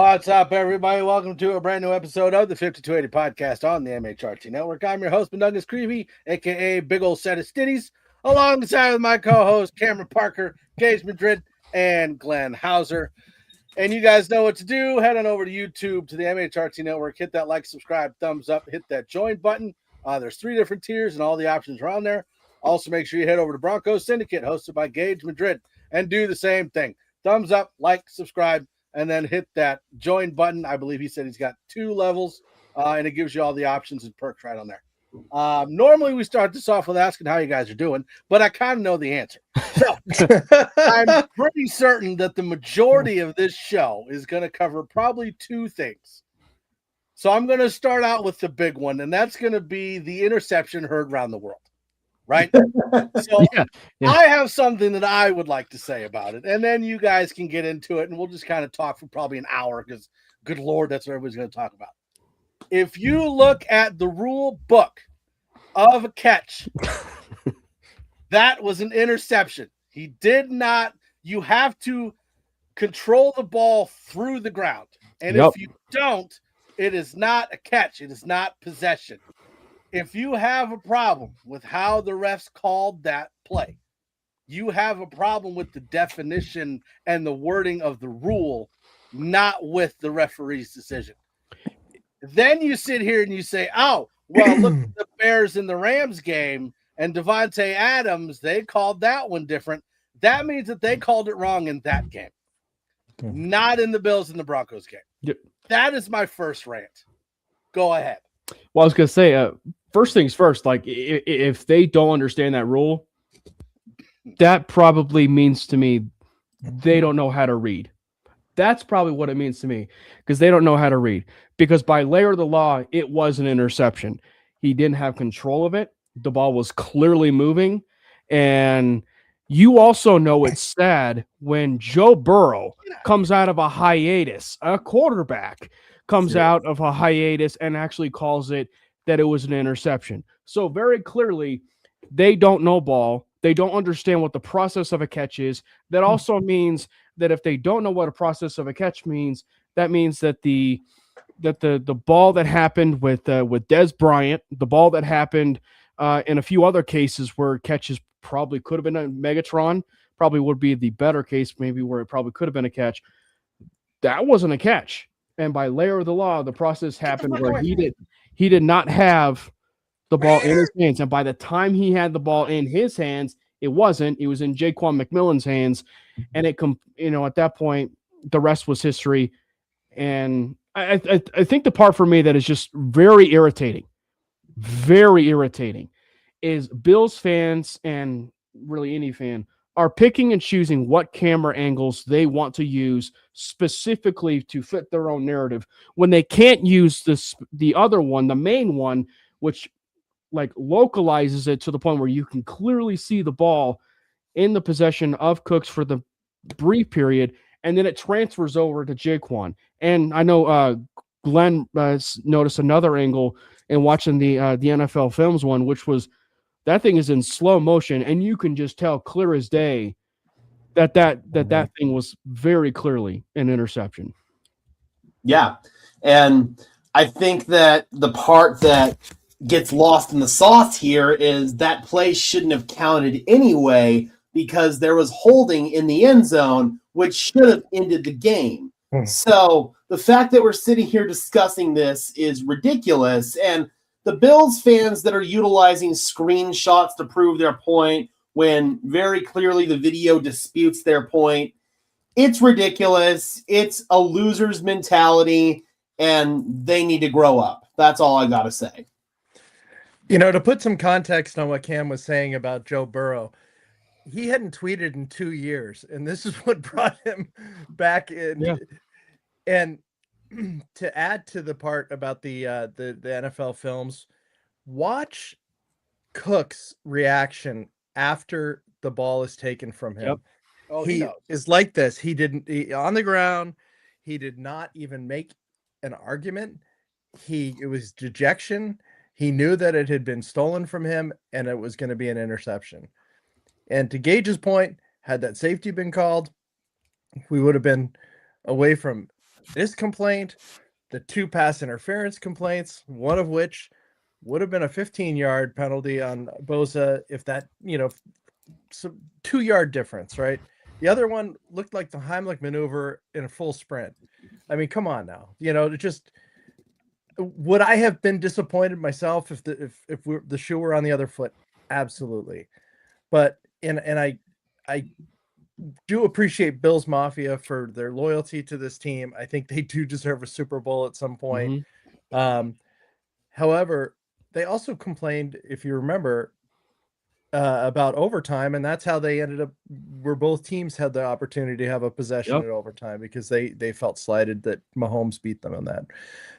What's up, everybody? Welcome to a brand new episode of the 5280 podcast on the MHRT Network. I'm your host, Douglas Creevy, aka Big Ol' Set of Stitties, alongside with my co-host, Cameron Parker, Gage Madrid, and Glenn Hauser. And you guys know what to do. Head on over to YouTube to the MHRT Network. Hit that like, subscribe, thumbs up, hit that join button. There's 3 different tiers, and all the options are on there. Also, make sure you head over to Broncos Syndicate, hosted by Gage Madrid, and do the same thing. Thumbs up, like, subscribe, and then hit that join button. I believe he said he's got 2 levels, and it gives you all the options and perks right on there. Normally, we start this off with asking how you guys are doing, but I kind of know the answer. So I'm pretty certain that the majority of this show is going to cover probably 2 things. So I'm going to start out with the big one, and that's going to be the interception heard around the world. Right? So yeah. I have something that I would like to say about it, and then you guys can get into it, and we'll just kind of talk for probably an hour because, good Lord, that's what everybody's going to talk about. If you look at the rule book of a catch, that was an interception. He did not – you have to control the ball through the ground, and if you don't, it is not a catch. It is not possession. If you have a problem with how the refs called that play, you have a problem with the definition and the wording of the rule, not with the referee's decision. Then you sit here and you say, oh, well, look at the Bears in the Rams game and Devontae Adams, they called that one different. That means that they called it wrong in that game, not in the Bills and the Broncos game. Yep. That is my first rant. Go ahead. Well, I was going to say, first things first, like if they don't understand that rule, that probably means to me they don't know how to read. That's probably what it means to me, because they don't know how to read. Because by layer of the law, it was an interception. He didn't have control of it. The ball was clearly moving. And you also know it's sad when Joe Burrow comes out of a hiatus, a quarterback comes out of a hiatus and actually calls it that it was an interception. So very clearly, they don't know ball. They don't understand what the process of a catch is. That also means that if they don't know what a process of a catch means, that means that the ball that happened with Dez Bryant, the ball that happened in a few other cases where catches probably could have been a Megatron, probably would be the better case, maybe where it probably could have been a catch. That wasn't a catch. And by layer of the law, the process happened where he did not have the ball in his hands. And by the time he had the ball in his hands, it wasn't. It was in Jaquan McMillan's hands. And at that point, the rest was history. And I think the part for me that is just very irritating is Bills fans and really any fan are picking and choosing what camera angles they want to use specifically to fit their own narrative when they can't use the other one, the main one, which like localizes it to the point where you can clearly see the ball in the possession of Cooks for the brief period, and then it transfers over to Jaquan. And I know Glenn noticed another angle in watching the NFL Films one, which was that thing is in slow motion, and you can just tell clear as day that thing was very clearly an interception. Yeah, and I think that the part that gets lost in the sauce here is that play shouldn't have counted anyway because there was holding in the end zone, which should have ended the game. So the fact that we're sitting here discussing this is ridiculous, and the Bills fans that are utilizing screenshots to prove their point when very clearly the video disputes their point, it's ridiculous. It's a loser's mentality, and they need to grow up. That's all I got to say. You know, to put some context on what Cam was saying about Joe Burrow, he hadn't tweeted in 2 years, and this is what brought him back in. Yeah. And to add to the part about the NFL Films, watch Cook's reaction after the ball is taken from him. Yep. Oh, he is like this. He on the ground. He did not even make an argument. It was dejection. He knew that it had been stolen from him and it was going to be an interception. And to Gage's point, had that safety been called, we would have been away from this complaint, the 2 pass interference complaints, one of which would have been a 15-yard penalty on Bosa if that, some 2-yard difference, right? The other one looked like the Heimlich maneuver in a full sprint. I mean, come on now. Just would I have been disappointed myself if the shoe were on the other foot? Absolutely. But and I do appreciate Bills Mafia for their loyalty to this team. I think they do deserve a Super Bowl at some point. However, they also complained, if you remember, about overtime, and that's how they ended up where both teams had the opportunity to have a possession at overtime because they felt slighted that Mahomes beat them on that.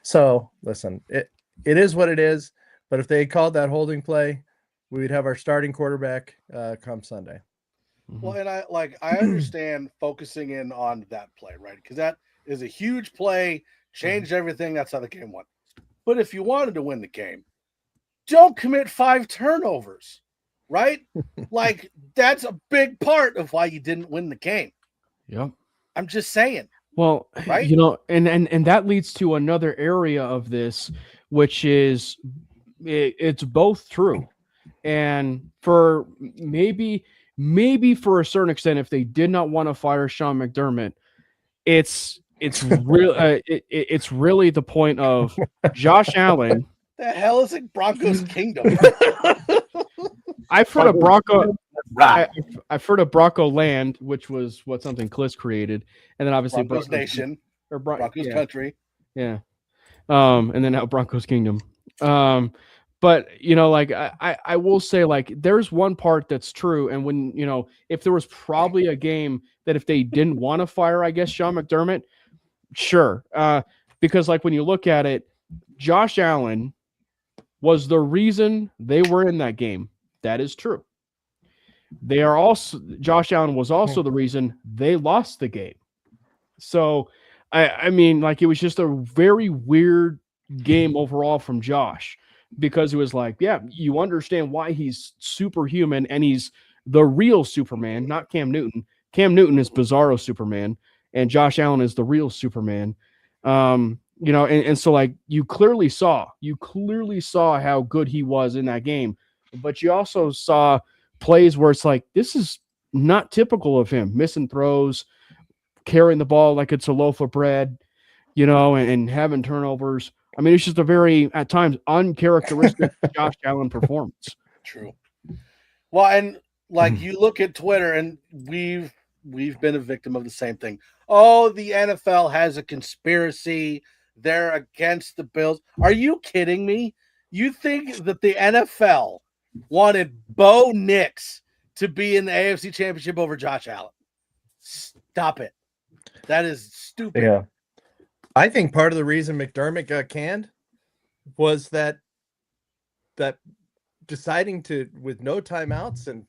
So listen, it is what it is. But if they had called that holding play, we would have our starting quarterback come Sunday. Well, and I understand focusing in on that play, right? Because that is a huge play, changed everything. That's how the game won. But if you wanted to win the game, don't commit 5 turnovers, right? Like, that's a big part of why you didn't win the game. Yep. I'm just saying. Well, right? And that leads to another area of this, which is it's both true. And for maybe for a certain extent, if they did not want to fire Sean McDermott, it's really the point of Josh Allen. The hell is it Broncos Kingdom? I've heard of Bronco. I've heard of Bronco Land, which was what something Kliss created, and then obviously Broncos Nation or Broncos Country. Yeah. And then now Broncos Kingdom. But I will say, like, there's one part that's true, and when if there was probably a game that if they didn't want to fire, I guess Sean McDermott, sure, because like when you look at it, Josh Allen was the reason they were in that game. That is true. Josh Allen was also the reason they lost the game. So, I mean, like, it was just a very weird game overall from Josh, because it was like, yeah, you understand why he's superhuman and he's the real Superman, not Cam Newton. Cam Newton is Bizarro Superman, and Josh Allen is the real Superman. And so, like, you clearly saw how good he was in that game, but you also saw plays where it's like, this is not typical of him, missing throws, carrying the ball like it's a loaf of bread, and having turnovers. I mean, it's just a very, at times, uncharacteristic Josh Allen performance. True. Well, and like you look at Twitter, and we've been a victim of the same thing. Oh, the NFL has a conspiracy. They're against the Bills. Are you kidding me? You think that the NFL wanted Bo Nix to be in the AFC Championship over Josh Allen? Stop it. That is stupid. Yeah. I think part of the reason McDermott got canned was that deciding to, with no timeouts and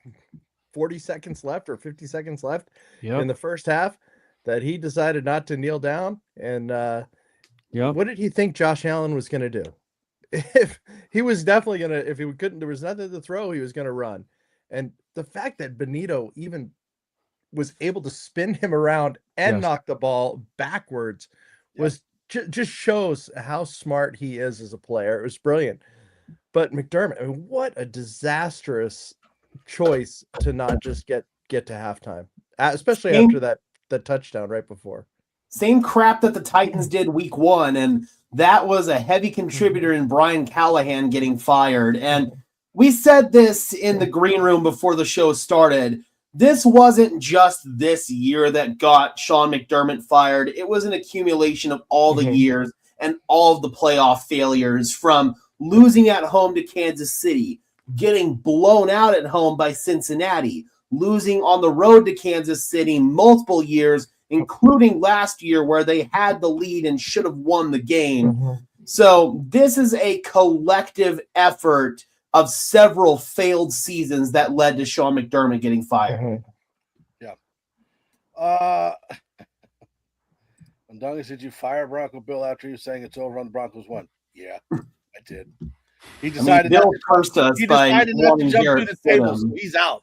40 seconds left or 50 seconds left in the first half, that he decided not to kneel down. And what did he think Josh Allen was going to do? If he was definitely going to, if he couldn't, there was nothing to throw, he was going to run. And the fact that Benito even was able to spin him around and knock the ball backwards was just shows how smart he is as a player. It was brilliant. But McDermott, I mean, what a disastrous choice to not just get to halftime, especially after that touchdown right before. Same crap that the Titans did week 1, and that was a heavy contributor in Brian Callahan getting fired. And we said this in the green room before the show started. This wasn't just this year that got Sean McDermott fired. It was an accumulation of all the years and all of the playoff failures, from losing at home to Kansas City, getting blown out at home by Cincinnati, losing on the road to Kansas City multiple years, including last year where they had the lead and should have won the game. So this is a collective effort of several failed seasons that led to Sean McDermott getting fired. When Dungus, did you fire Bronco Bill after you saying it's over on the Broncos won? Yeah, I did. He decided Bill cursed us he by decided not to jump Jarrett through the table, Stidham. so he's out.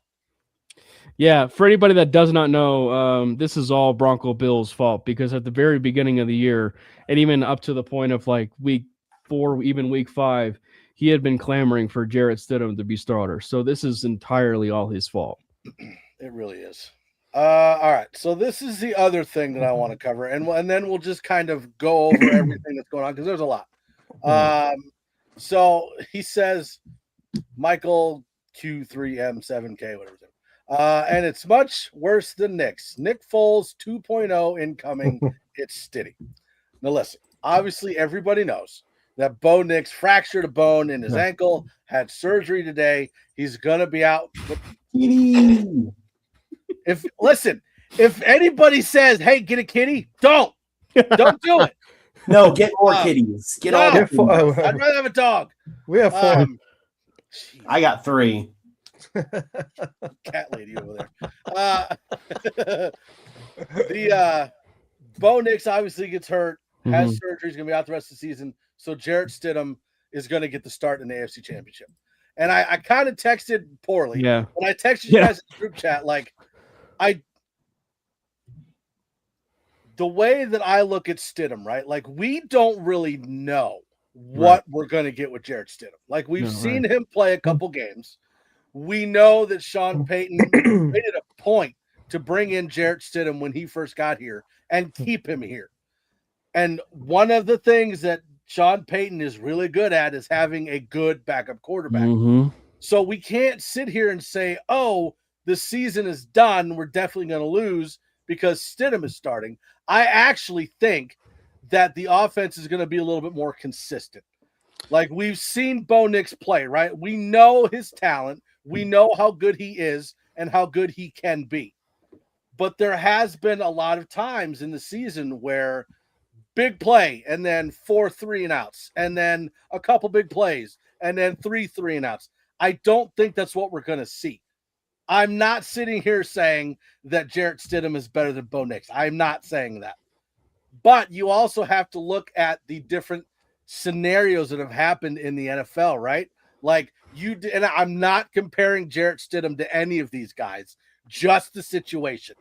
Yeah, for anybody that does not know, this is all Bronco Bill's fault because at the very beginning of the year, and even up to the point of like week 4, even week 5, he had been clamoring for Jarrett Stidham to be starter. So this is entirely all his fault. It really is. All right, so this is the other thing that I want to cover, and then we'll just kind of go over everything that's going on because there's a lot. So he says, Michael Q3M7K, whatever. And it's much worse than Nick's. Nick Foles 2.0 incoming. It's Stiddy. Now listen, obviously everybody knows that Bo Nix fractured a bone in his ankle, had surgery today. He's gonna be out. If anybody says, "Hey, get a kitty," don't do it. No, get more kitties. Get all the kitties. I'd rather have a dog. We have 4. I got 3. Cat lady over there. The Bo Nix obviously gets hurt, has surgery, he's gonna be out the rest of the season. So Jarrett Stidham is gonna get the start in the AFC Championship. And I kind of texted poorly. Yeah. When I texted you guys in the group chat, like the way that I look at Stidham, right? Like we don't really know what we're gonna get with Jarrett Stidham. Like we've seen him play a couple games. We know that Sean Payton made it a point to bring in Jarrett Stidham when he first got here and keep him here. And one of the things that Sean Payton is really good at is having a good backup quarterback. So we can't sit here and say, oh, the season is done. We're definitely going to lose because Stidham is starting. I actually think that the offense is going to be a little bit more consistent. Like we've seen Bo Nix play, right? We know his talent. We know how good he is and how good he can be. But there has been a lot of times in the season where big play and then 4 3-and-outs and then a couple big plays and then 3 3-and-outs. I don't think that's what we're going to see. I'm not sitting here saying that Jarrett Stidham is better than Bo Nix. I'm not saying that. But you also have to look at the different scenarios that have happened in the NFL, right? Like and I'm not comparing Jarrett Stidham to any of these guys, just the situation.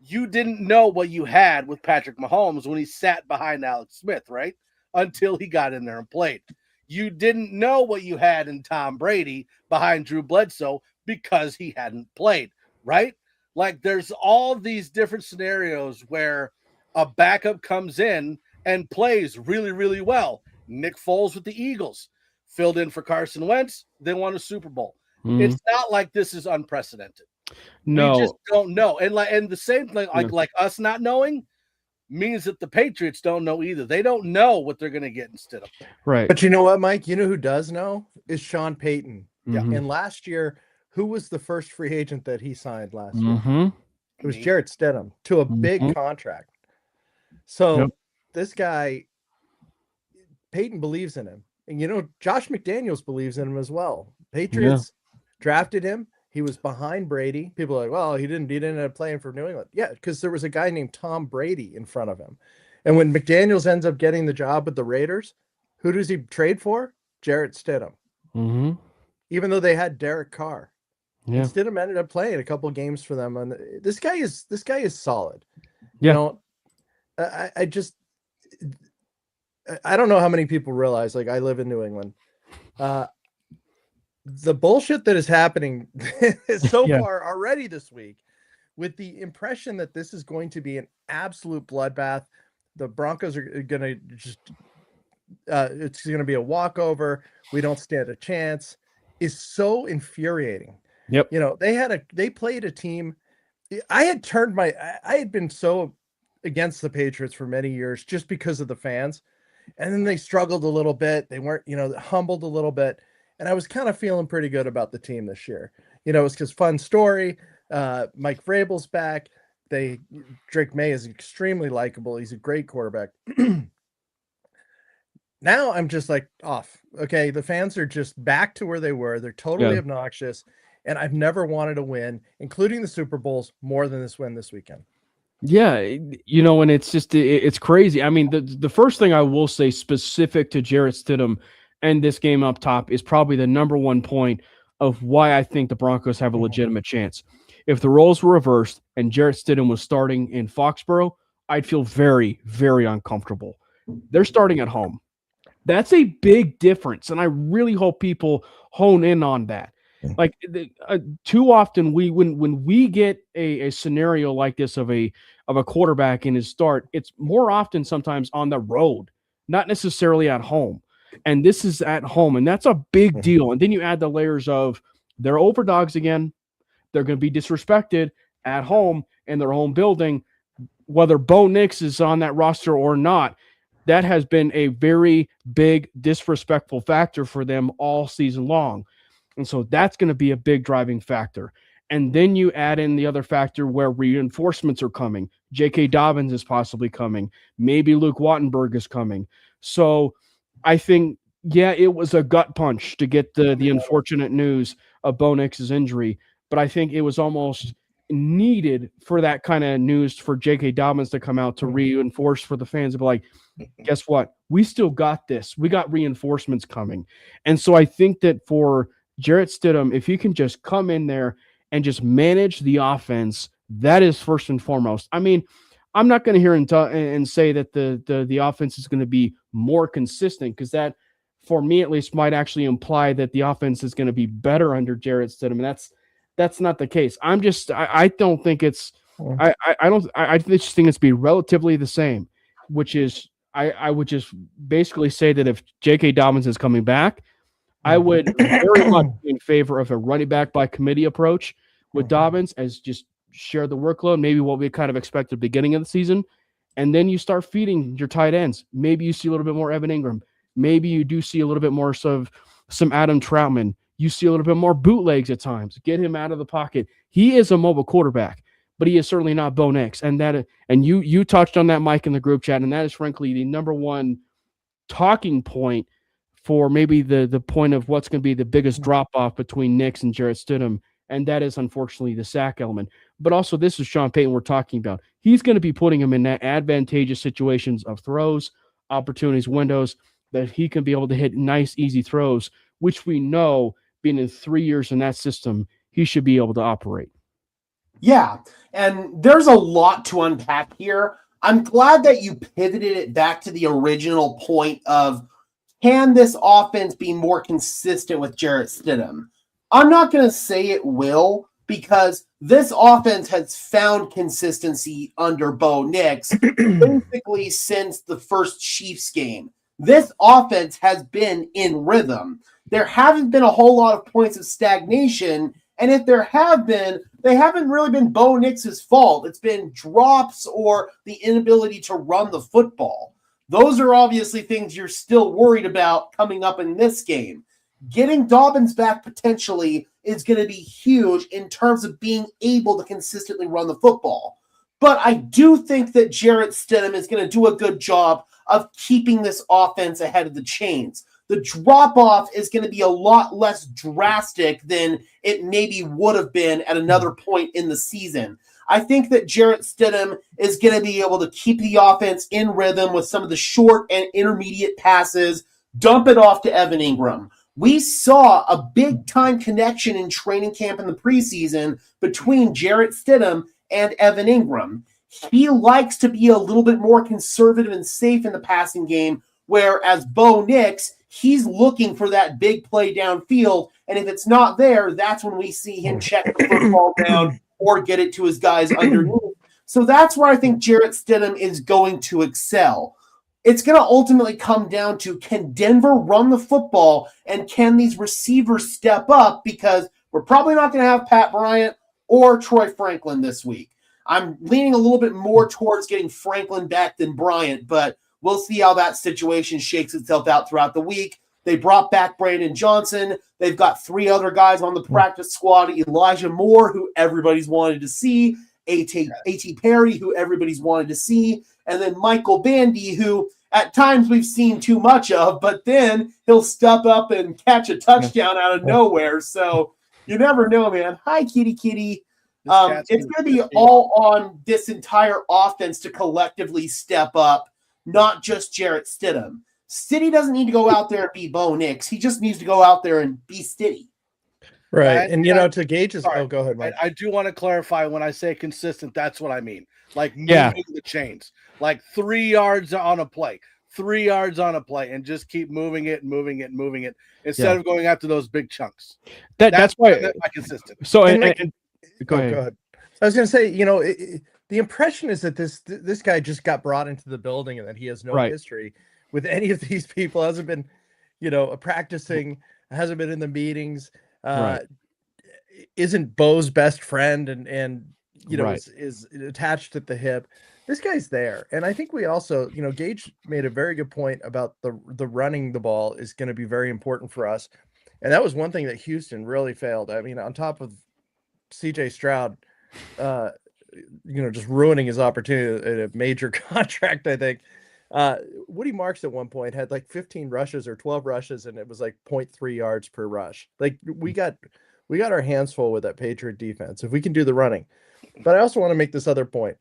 You didn't know what you had with Patrick Mahomes when he sat behind Alex Smith, right? Until he got in there and played. You didn't know what you had in Tom Brady behind Drew Bledsoe because he hadn't played, right? Like there's all these different scenarios where a backup comes in and plays really, really well. Nick Foles with the Eagles filled in for Carson Wentz. They won a Super Bowl. It's not like this is unprecedented. No, we just don't know. And the same thing, like us not knowing means that the Patriots don't know either. They don't know what they're going to get instead of. Right. But you know what, Mike? You know who does know is Sean Payton. Yeah. And last year, who was the first free agent that he signed last year? It was Jarrett Stidham to a big contract. So this guy, Peyton believes in him. And, you know, Josh McDaniels believes in him as well. Patriots drafted him. He was behind Brady. People are like, well, he didn't end up playing for New England. Yeah, because there was a guy named Tom Brady in front of him. And when McDaniels ends up getting the job with the Raiders, who does he trade for? Jarrett Stidham. Even though they had Derek Carr. And Stidham ended up playing a couple of games for them. And this guy is solid. You know, I don't know how many people realize, like, I live in New England. The bullshit that is happening so far already this week, with the impression that this is going to be an absolute bloodbath. The Broncos are going to just, it's going to be a walkover. We don't stand a chance, is so infuriating. You know, they played a team. I had been so against the Patriots for many years just because of the fans. And then they struggled a little bit. They weren't, humbled a little bit. And I was kind of feeling pretty good about the team this year. It was because fun story. Mike Vrabel's back. Drake May is extremely likable. He's a great quarterback. Now I'm just like off. Okay, the fans are just back to where they were. They're totally obnoxious. And I've never wanted to win, including the Super Bowls, more than this win this weekend. Yeah, and it's just it's crazy. I mean, the first thing I will say specific to Jarrett Stidham and this game up top is probably the number one point of why I think the Broncos have a legitimate chance. if the roles were reversed and Jarrett Stidham was starting in Foxborough, I'd feel very, very uncomfortable. They're starting at home. That's a big difference, and I really hope people hone in on that. Like too often, when we get a scenario like this of a quarterback in his start, it's more often sometimes on the road, not necessarily at home. And this is at home, and that's a big deal. And then you add the layers of they're overdogs again. They're going to be disrespected at home in their home building, whether Bo Nix is on that roster or not. That has been a very big disrespectful factor for them all season long. And so that's going to be a big driving factor. And then you add in the other factor where reinforcements are coming. J.K. Dobbins is possibly coming. Maybe Luke Wattenberg is coming. So I think, yeah, it was a gut punch to get the unfortunate news of Bo Nix's injury. But I think it was almost needed for that kind of news for J.K. Dobbins to come out to reinforce for the fans to be like, guess what? We still got this. We got reinforcements coming. And so I think that for Jarrett Stidham, if he can just come in there and just manage the offense, that is first and foremost. I mean, I'm not going to hear and say that the offense is going to be more consistent, because that, for me at least, might actually imply that the offense is going to be better under Jarrett Stidham, and that's not the case. I don't think it's I just think it's be relatively the same, which is I would just basically say that if J.K. Dobbins is coming back, I would very much be in favor of a running back by committee approach with Dobbins, as just share the workload, maybe what we kind of expect at the beginning of the season. And then you start feeding your tight ends. Maybe you see a little bit more Evan Ingram. Maybe you do see a little bit more of some Adam Troutman. You see a little bit more bootlegs at times. Get him out of the pocket. He is a mobile quarterback, but he is certainly not Bo Nix. And you touched on that, Mike, in the group chat, and that is frankly the number one talking point for maybe the point of what's going to be the biggest drop-off between Nix and Jarrett Stidham, and that is unfortunately the sack element. But also, this is Sean Payton we're talking about. He's going to be putting him in that advantageous situations of throws, opportunities, windows, that he can be able to hit nice, easy throws, which we know, being in 3 years in that system, he should be able to operate. Yeah, and there's a lot to unpack here. I'm glad that you pivoted it back to the original point of, can this offense be more consistent with Jarrett Stidham? I'm not going to say it will, because this offense has found consistency under Bo Nix basically since the first Chiefs game. This offense has been in rhythm. There haven't been a whole lot of points of stagnation, and if there have been, they haven't really been Bo Nix's fault. It's been drops or the inability to run the football. Those are obviously things you're still worried about coming up in this game. Getting Dobbins back potentially is going to be huge in terms of being able to consistently run the football. But I do think that Jarrett Stidham is going to do a good job of keeping this offense ahead of the chains. The drop-off is going to be a lot less drastic than it maybe would have been at another point in the season. I think that Jarrett Stidham is going to be able to keep the offense in rhythm with some of the short and intermediate passes, dump it off to Evan Ingram. We saw a big-time connection in training camp in the preseason between Jarrett Stidham and Evan Ingram. He likes to be a little bit more conservative and safe in the passing game, whereas Bo Nix, he's looking for that big play downfield, and if it's not there, that's when we see him check the football down or get it to his guys underneath. So that's where I think Jarrett Stidham is going to excel. It's going to ultimately come down to, can Denver run the football, and can these receivers step up, because we're probably not going to have Pat Bryant or Troy Franklin this week. I'm leaning a little bit more towards getting Franklin back than Bryant, but we'll see how that situation shakes itself out throughout the week. They brought back Brandon Johnson. They've got 3 other guys on the practice squad: Elijah Moore, who everybody's wanted to see, A.T. Perry, who everybody's wanted to see, and then Michael Bandy, who at times we've seen too much of, but then he'll step up and catch a touchdown out of nowhere. So you never know, man. Hi, kitty. It's going to be all on this entire offense to collectively step up, not just Jarrett Stidham. Stiddy doesn't need to go out there and be Bo Nix. He just needs to go out there and be Stiddy. Right. And to gauge his go ahead, Mike. I do want to clarify when I say consistent, that's what I mean. Like moving the chains, like 3 yards on a play, 3 yards on a play, and just keep moving it instead of going after those big chunks. That's why my consistent. So go ahead. I was going to say, the impression is that this guy just got brought into the building and that he has no history with any of these people. Hasn't been, practicing, hasn't been in the meetings. Isn't Bo's best friend and is attached at the hip. This guy's there. And I think we also, Gage made a very good point about the running the ball is going to be very important for us. And that was one thing that Houston really failed. I mean, on top of CJ Stroud, just ruining his opportunity at a major contract, I think. Woody Marks at one point had like 15 rushes or 12 rushes, and it was like 0.3 yards per rush. Like we got our hands full with that Patriot defense if we can do the running. But I also want to make this other point,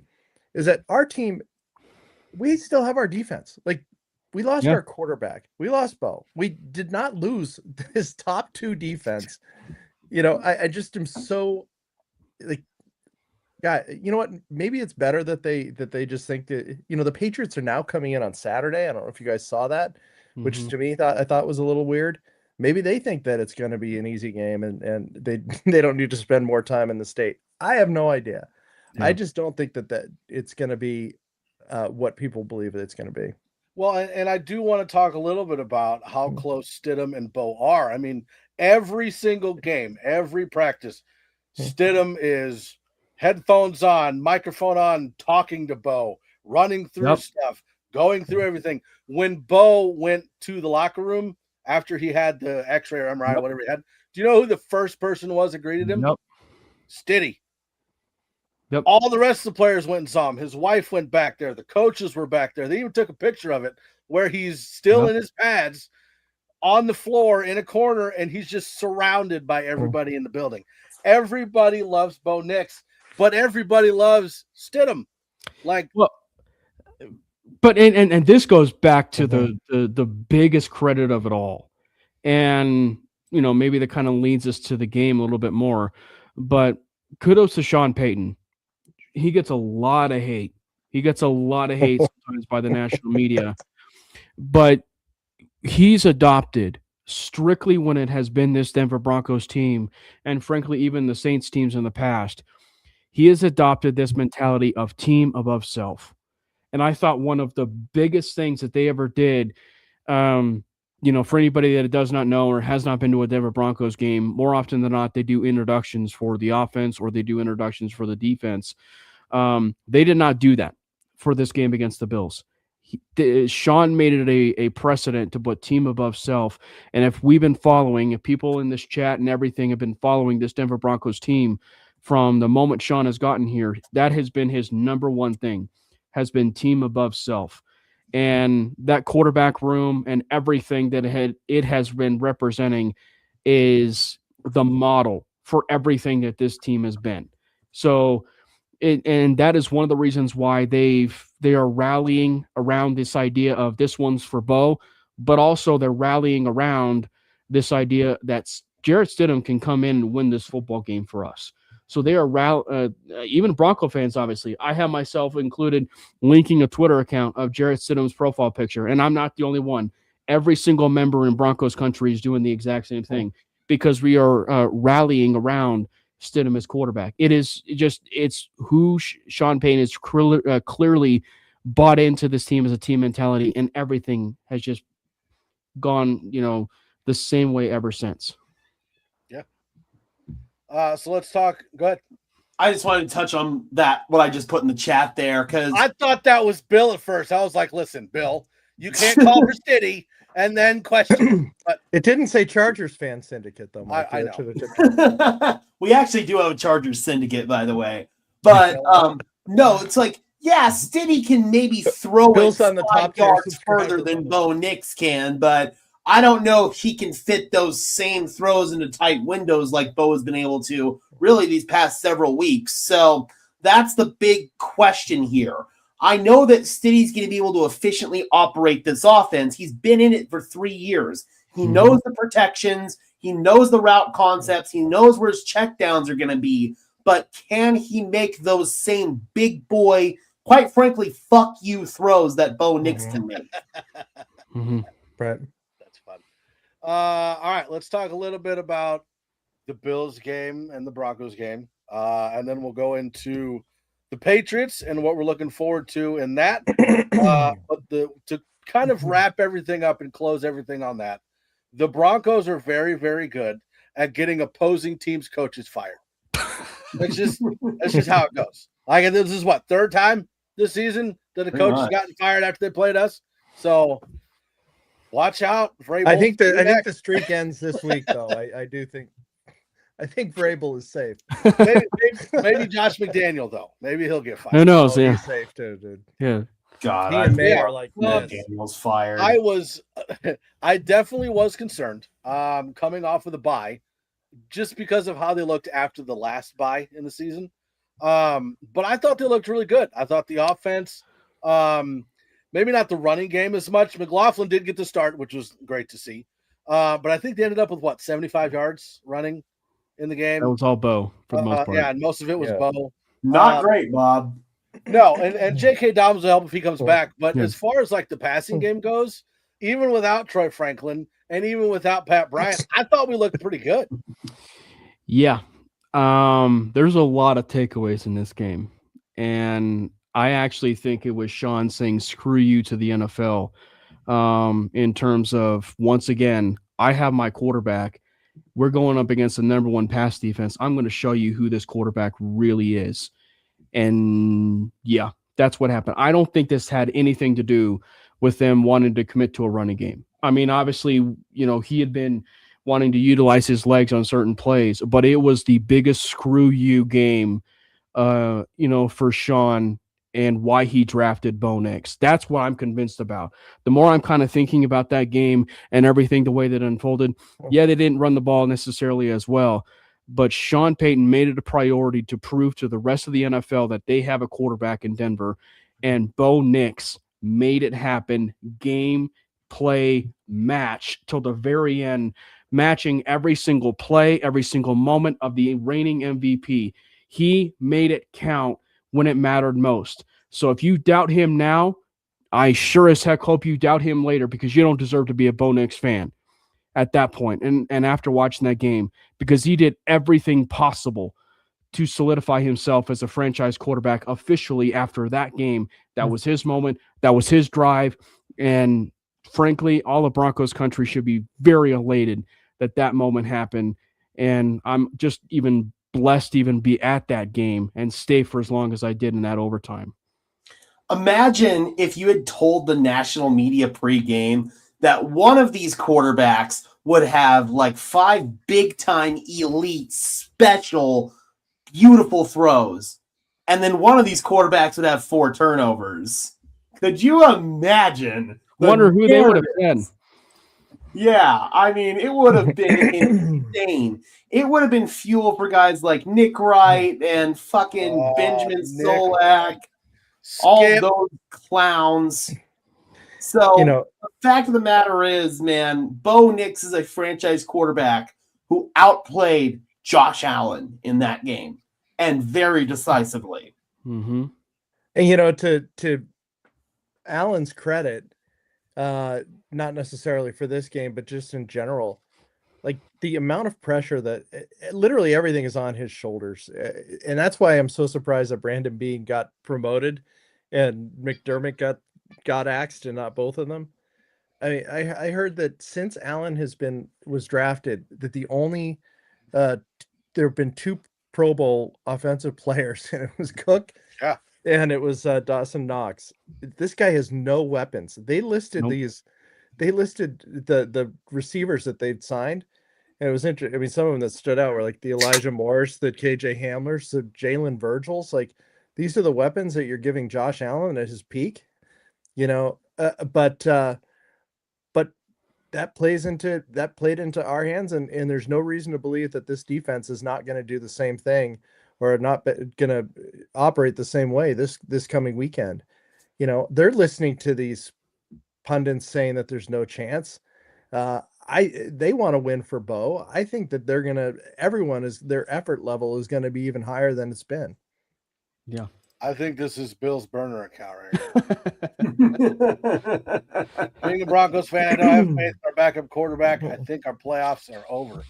is that our team, we still have our defense. Like we lost our quarterback. We lost Bo. We did not lose his top 2 defense. I just am so like, yeah, you know what? Maybe it's better that they just think that, the Patriots are now coming in on Saturday. I don't know if you guys saw that, which to me I thought was a little weird. Maybe they think that it's going to be an easy game and they don't need to spend more time in the state. I have no idea. Yeah. I just don't think that it's going to be what people believe it's going to be. Well, and I do want to talk a little bit about how close Stidham and Bo are. I mean, every single game, every practice, Stidham is headphones on, microphone on, talking to Bo, running through stuff, going through everything. When Bo went to the locker room after he had the X-ray or MRI or whatever he had, do you know who the first person was that greeted him? Stiddy. Yep. All the rest of the players went and saw him. His wife went back there. The coaches were back there. They even took a picture of it where he's still in his pads on the floor in a corner, and he's just surrounded by everybody in the building. Everybody loves Bo Nix, but everybody loves Stidham. But this goes back to the biggest credit of it all. And, maybe that kind of leads us to the game a little bit more. But kudos to Sean Payton. He gets a lot of hate. Sometimes by the national media. But he's adopted, strictly when it has been this Denver Broncos team, and frankly, even the Saints teams in the past, he has adopted this mentality of team above self. And I thought one of the biggest things that they ever did, for anybody that does not know or has not been to a Denver Broncos game, more often than not, they do introductions for the offense or they do introductions for the defense. They did not do that for this game against the Bills. Sean made it a precedent to put team above self. And if people in this chat and everything have been following this Denver Broncos team from the moment Sean has gotten here, that has been his number one thing, has been team above self. And that quarterback room and everything that it has been representing is the model for everything that this team has been. So, and that is one of the reasons why they are rallying around this idea of this one's for Bo, but also they're rallying around this idea that Jarrett Stidham can come in and win this football game for us. So they are even Bronco fans, obviously. I have myself included linking a Twitter account of Jarrett Stidham's profile picture, and I'm not the only one. Every single member in Broncos country is doing the exact same thing because we are rallying around Stidham as quarterback. It's who Sean Payton has clearly bought into this team as a team mentality, and everything has just gone, the same way ever since. So let's talk. Go ahead. I just wanted to touch on that, what I just put in the chat there, because I thought that was Bill at first. I was like, listen, Bill, you can't call her Stiddy and then question. But it didn't say Chargers fan syndicate, though, Mike. I know. We actually do have a Chargers syndicate, by the way. But no, it's like, Stiddy can maybe throw Bill's it on the 5 top yards further than Bo Nix can, but I don't know if he can fit those same throws into tight windows like Bo has been able to really these past several weeks. So that's the big question here. I know that Stiddy's going to be able to efficiently operate this offense. He's been in it for 3 years. He knows the protections. He knows the route concepts. He knows where his checkdowns are going to be. But can he make those same big boy, quite frankly, fuck you throws that Bo Nix can make? Brett. That's fun. All right, let's talk a little bit about the Bills game and the Broncos game. And then we'll go into the Patriots and what we're looking forward to in that. But to kind of wrap everything up and close everything on that, the Broncos are very, very good at getting opposing teams' coaches fired. That's just how it goes. Like, this is what, third time this season that a coach has gotten fired after they played us. So watch out, Vrabel. I think the streak ends this week, though. I think Vrabel is safe. Maybe Josh McDaniel, though. Maybe he'll get fired. Who knows? Yeah, He's safe too, dude. Yeah. God, He and May are like McDaniel's fired. I definitely was concerned coming off of the bye, just because of how they looked after the last bye in the season. But I thought they looked really good. I thought the offense, maybe not the running game as much. McLaughlin did get the start, which was great to see. But I think they ended up with 75 yards running in the game. That was all Bo for the most part. Yeah, and most of it was Bo. Not great, Bob. No, and J.K. Dobbins will help if he comes back. But as far as like the passing game goes, even without Troy Franklin and even without Pat Bryant, I thought we looked pretty good. Yeah. There's a lot of takeaways in this game. And I actually think it was Sean saying screw you to the NFL in terms of, once again, I have my quarterback. We're going up against the number one pass defense. I'm going to show you who this quarterback really is. And yeah, that's what happened. I don't think this had anything to do with them wanting to commit to a running game. I mean, obviously, he had been wanting to utilize his legs on certain plays, but it was the biggest screw you game, for Sean and why he drafted Bo Nix. That's what I'm convinced about. The more I'm kind of thinking about that game and everything, the way that unfolded, yeah, they didn't run the ball necessarily as well, but Sean Payton made it a priority to prove to the rest of the NFL that they have a quarterback in Denver, and Bo Nix made it happen. Game, play, match till the very end, matching every single play, every single moment of the reigning MVP. He made it count when it mattered most. So if you doubt him now, I sure as heck hope you doubt him later, because you don't deserve to be a Bo Nix fan at that point. And after watching that game, because he did everything possible to solidify himself as a franchise quarterback officially after that game. That was his moment. That was his drive. And frankly, all of Broncos country should be very elated that moment happened. And I'm just even blessed to even be at that game and stay for as long as I did in that overtime. Imagine if you had told the national media pregame that one of these quarterbacks would have like 5 big-time, elite, special, beautiful throws, and then one of these quarterbacks would have 4 turnovers. Could you imagine? Wonder who they would have been. Yeah, I mean, it would have been insane. It would have been fuel for guys like Nick Wright and fucking Benjamin Solak, all those clowns. So the fact of the matter is, man, Bo Nix is a franchise quarterback who outplayed Josh Allen in that game, and very decisively. Mm-hmm. And to Allen's credit, not necessarily for this game, but just in general, like the amount of pressure that literally everything is on his shoulders. And that's why I'm so surprised that Brandon Beane got promoted and McDermott got axed, and not both of them. I mean, I heard that since Allen was drafted, that the only there have been 2 Pro Bowl offensive players, and it was Cook and it was Dawson Knox. This guy has no weapons. They listed they listed the receivers that they'd signed, and it was interesting. I mean, some of them that stood out were like the Elijah Moores, the KJ Hamlers, the Jalen Virgils. Like, these are the weapons that you're giving Josh Allen at his peak, but that played into our hands, and there's no reason to believe that this defense is not going to do the same thing or not going to operate the same way this coming weekend. They're listening to these pundits saying that there's no chance. they want to win for Bo. I think that their effort level is going to be even higher than it's been. Yeah. I think this is Bill's burner account right now. Being a Broncos fan, I don't have faith in our backup quarterback. I think our playoffs are over.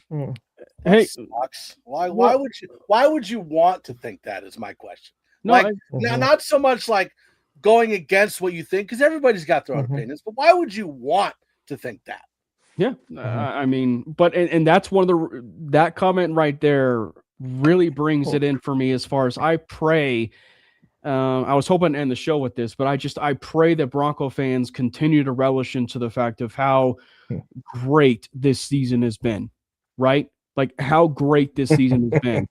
Hey, sucks. Why would you want to think that is my question? No, not so much like going against what you think, because everybody's got their own opinions, but why would you want to think that? Yeah, I mean, but and that's one of that comment right there really brings it in for me as far as I pray. I was hoping to end the show with this, but I pray that Bronco fans continue to relish into the fact of how great this season has been, right? Like how great this season has been.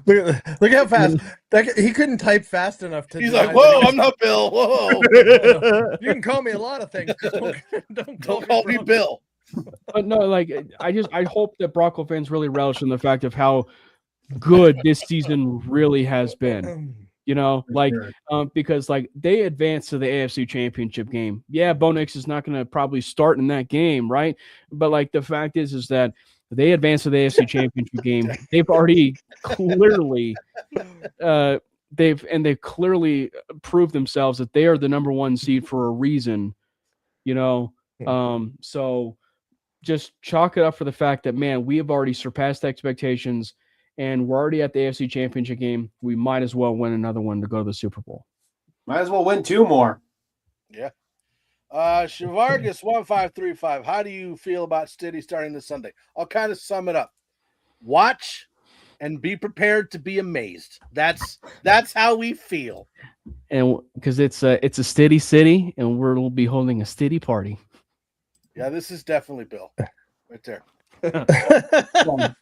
Look how fast he couldn't type fast enough to. He's like, "Whoa, I'm not Bill. Whoa, you can call me a lot of things. Don't call me Bill." But no, like I hope that Bronco fans really relish in the fact of how good this season really has been. You know, like because like they advanced to the AFC Championship game. Yeah, Bo Nix is not going to probably start in that game, right? But like the fact is that they advanced to the AFC Championship game. They've already clearly they've clearly proved themselves that they are the number one seed for a reason. You know, so just chalk it up for the fact that, man, we have already surpassed expectations. And we're already at the AFC Championship game. We might as well win another one to go to the Super Bowl. Might as well win 2 more. Yeah. Shavargas1535. How do you feel about Stiddy starting this Sunday? I'll kind of sum it up. Watch and be prepared to be amazed. That's how we feel. And because it's a Stiddy city, and we'll be holding a Stiddy party. Yeah, this is definitely Bill right there.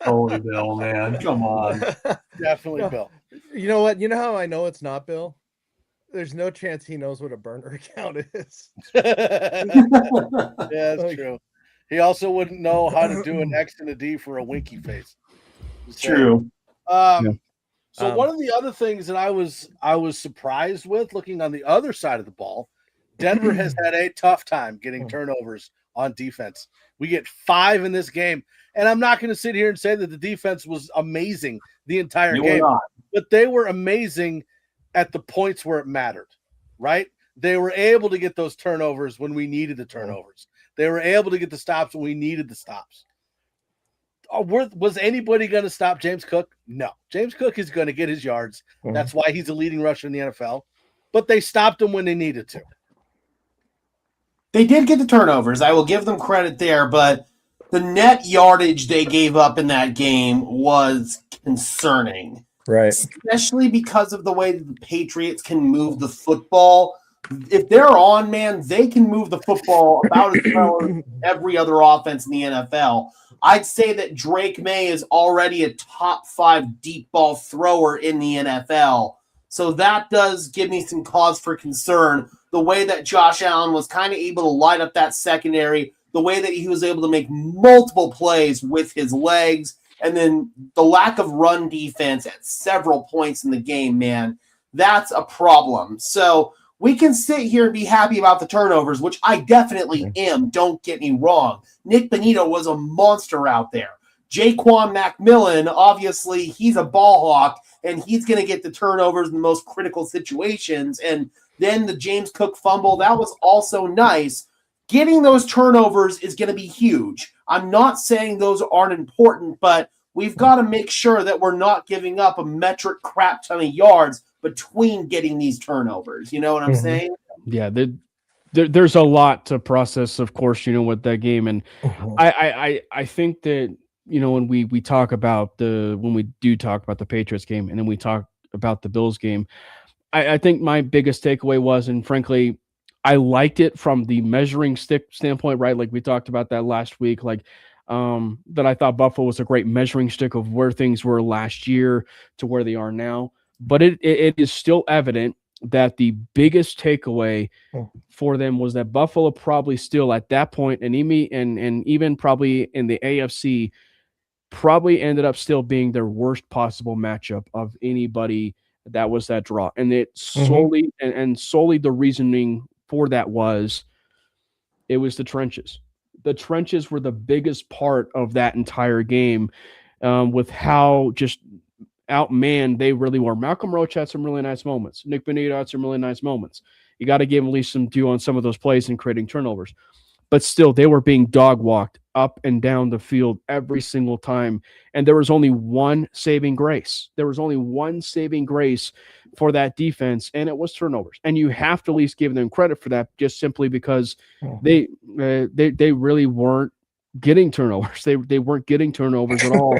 Totally Bill, man. Come on. Definitely Bill. You know what? You know how I know it's not Bill? There's no chance he knows what a burner account is. Yeah, that's true. He also wouldn't know how to do an X and a D for a winky face. True. So one of the other things that I was surprised with, looking on the other side of the ball, Denver has had a tough time getting turnovers on defense. We get 5 in this game. And I'm not going to sit here and say that the defense was amazing the entire game, but they were amazing at the points where it mattered, right? They were able to get those turnovers when we needed the turnovers. They were able to get the stops when we needed the stops. Was anybody going to stop James Cook? No. James Cook is going to get his yards. That's why he's a leading rusher in the NFL. But they stopped him when they needed to. They did get the turnovers. I will give them credit there, but the net yardage they gave up in that game was concerning. Right. Especially because of the way that the Patriots can move the football. If they're on, man, they can move the football about as well as every other offense in the NFL. I'd say that Drake May is already a top 5 deep ball thrower in the NFL. So that does give me some cause for concern. The way that Josh Allen was kind of able to light up that secondary, the way that he was able to make multiple plays with his legs, and then the lack of run defense at several points in the game, man, that's a problem. So we can sit here and be happy about the turnovers, which I definitely am. Don't get me wrong. Nick Bonito was a monster out there. Jaquan McMillan, obviously, he's a ball hawk, and he's going to get the turnovers in the most critical situations. And then the James Cook fumble, that was also nice. Getting those turnovers is going to be huge. I'm not saying those aren't important, but we've got to make sure that we're not giving up a metric crap ton of yards between getting these turnovers. You know what I'm saying? Yeah, there's a lot to process, of course, you know, with that game. And I think that, you know, when we talk about when we do talk about the Patriots game and then we talk about the Bills game, I think my biggest takeaway was, and frankly, I liked it from the measuring stick standpoint, right? Like we talked about that last week, like that I thought Buffalo was a great measuring stick of where things were last year to where they are now. But it is still evident that the biggest takeaway for them was that Buffalo probably still at that point, and even probably in the AFC, probably ended up still being their worst possible matchup of anybody that was that draw. And it solely and solely the reasoning for that was It was the trenches. The trenches were the biggest part of that entire game, with how just outmanned they really were. Malcolm Roach had some really nice moments. Nick Bonito had some really nice moments. You got to give him at least some due on some of those plays and creating turnovers. But still, they were being dog-walked up and down the field every single time. And there was only one saving grace. There was only one saving grace for that defense, and it was turnovers. And you have to at least give them credit for that, just simply because they really weren't getting turnovers. They weren't getting turnovers at all.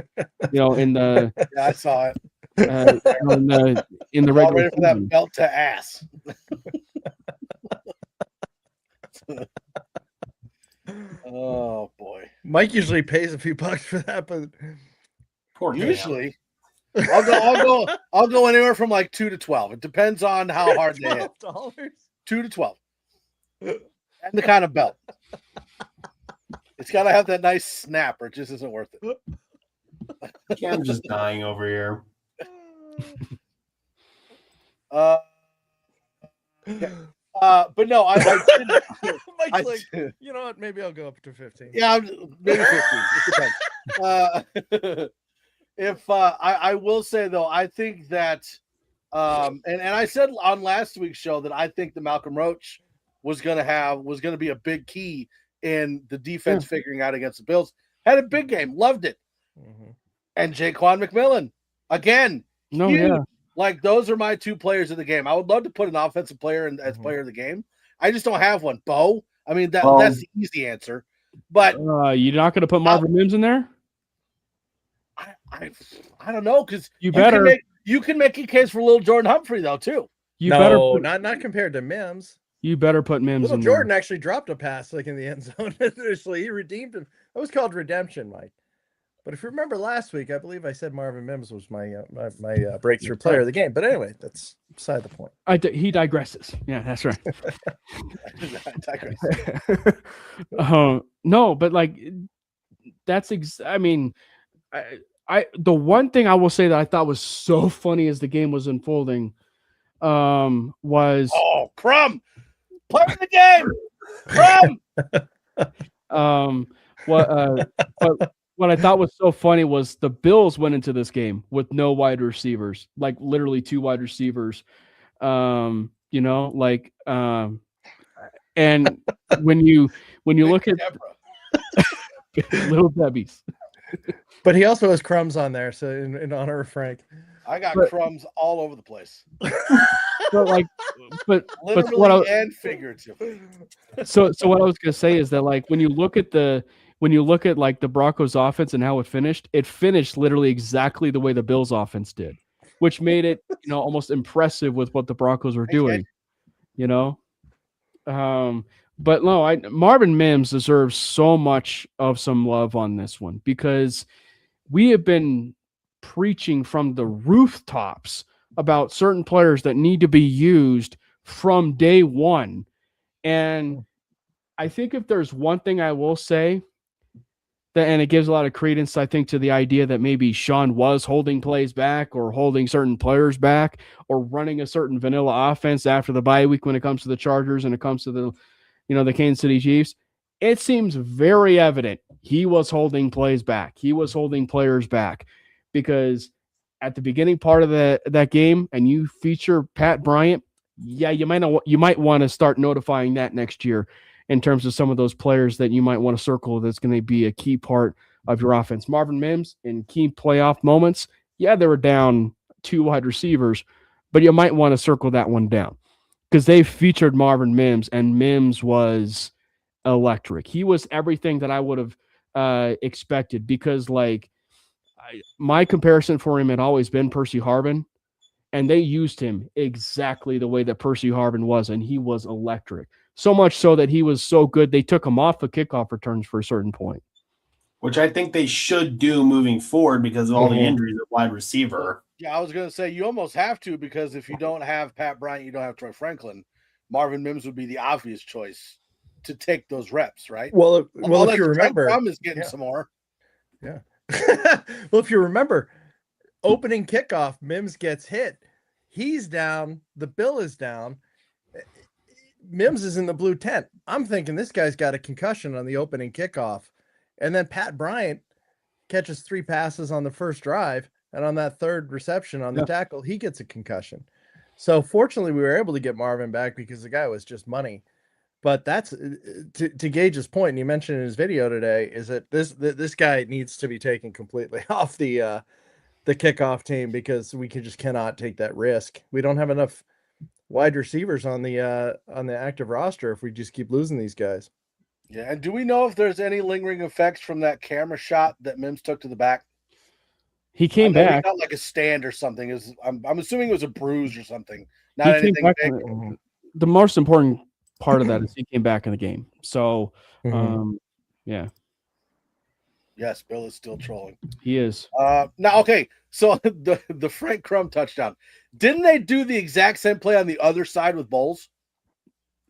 In the Yeah, I saw it. In the regular ready for that belt to ass. Oh boy, Mike usually pays a few bucks for that, but Poor usually I'll go anywhere from like 2 to 12. It depends on how hard they hit. $12. 2 to 12, and the kind of belt. It's got to have that nice snap, or it just isn't worth it. I'm just dying over here. But no, I Mike's like, you know what? Maybe Maybe I'll go up to 15. Yeah, maybe 15. It depends. I will say though, I think that, and I said on last week's show that I think the Malcolm Roach was going to be a big key in the defense figuring out against the Bills. Had a big game, loved it. Mm-hmm. And Jaquan McMillan again. Like those are my two players of the game. I would love to put an offensive player as player of the game. I just don't have one. Bo. I mean that's the easy answer. But you're not going to put Marvin Mims in there? I don't know, because you can make a case for little Jordan Humphrey though too. Not compared to Mims. You better put Mims little in Jordan there. Actually dropped a pass in the end zone. Initially, he redeemed him. That was called redemption, Mike. But if you remember last week, I believe I said Marvin Mims was my breakthrough player of the game. But anyway, that's beside the point. He digresses. Yeah, that's right. No, but like that's the one thing I will say that I thought was so funny as the game was unfolding was Crumb, play the game, Crumb. What I thought was so funny was the Bills went into this game with no wide receivers, like literally two wide receivers. And when you look at little Debbie's, but he also has crumbs on there. So in honor of Frank, I got crumbs all over the place. but literally and figuratively. So what I was gonna say is that like when you look at like the Broncos offense and how it finished literally exactly the way the Bills offense did, which made it, almost impressive with what the Broncos were doing, but no, Marvin Mims deserves so much of some love on this one, because we have been preaching from the rooftops about certain players that need to be used from day one. And I think if there's one thing I will say, and it gives a lot of credence, I think, to the idea that maybe Sean was holding plays back or holding certain players back or running a certain vanilla offense after the bye week when it comes to the Chargers and it comes to the Kansas City Chiefs. It seems very evident he was holding plays back. He was holding players back, because at the beginning part of that game, and you feature Pat Bryant, you might want to start notifying that next year, in terms of some of those players that you might want to circle that's going to be a key part of your offense. Marvin Mims, in key playoff moments, they were down two wide receivers, but you might want to circle that one down, because they featured Marvin Mims, and Mims was electric. He was everything that I would have expected, because my comparison for him had always been Percy Harvin, and they used him exactly the way that Percy Harvin was, and he was electric. So much so that he was so good, they took him off of kickoff returns for a certain point. Which I think they should do moving forward because of all the injuries at wide receiver. Yeah, I was going to say, you almost have to, because if you don't have Pat Bryant, you don't have Troy Franklin. Marvin Mims would be the obvious choice to take those reps, right? Well, if you remember, Crumb is getting some more. Yeah. Well, if you remember, opening kickoff, Mims gets hit. He's down. The Bill is down. Mims is in the blue tent. I'm thinking this guy's got a concussion on the opening kickoff. And then Pat Bryant catches 3 passes on the first drive. And on that third reception on the tackle, he gets a concussion. So fortunately, we were able to get Marvin back because the guy was just money. But that's to Gage's point, and you mentioned in his video today, is that this guy needs to be taken completely off the kickoff team because we just cannot take that risk. We don't have enough wide receivers on the active roster if we just keep losing these guys. Yeah, and do we know if there's any lingering effects from that camera shot that Mims took to the back? He came back. He got like a stand or something. I'm assuming it was a bruise or something. Not anything big. The most important part of that is he came back in the game. So, yeah. Yes, Bill is still trolling. He is. Now, okay, so the Frank Crum touchdown. Didn't they do the exact same play on the other side with Bowles?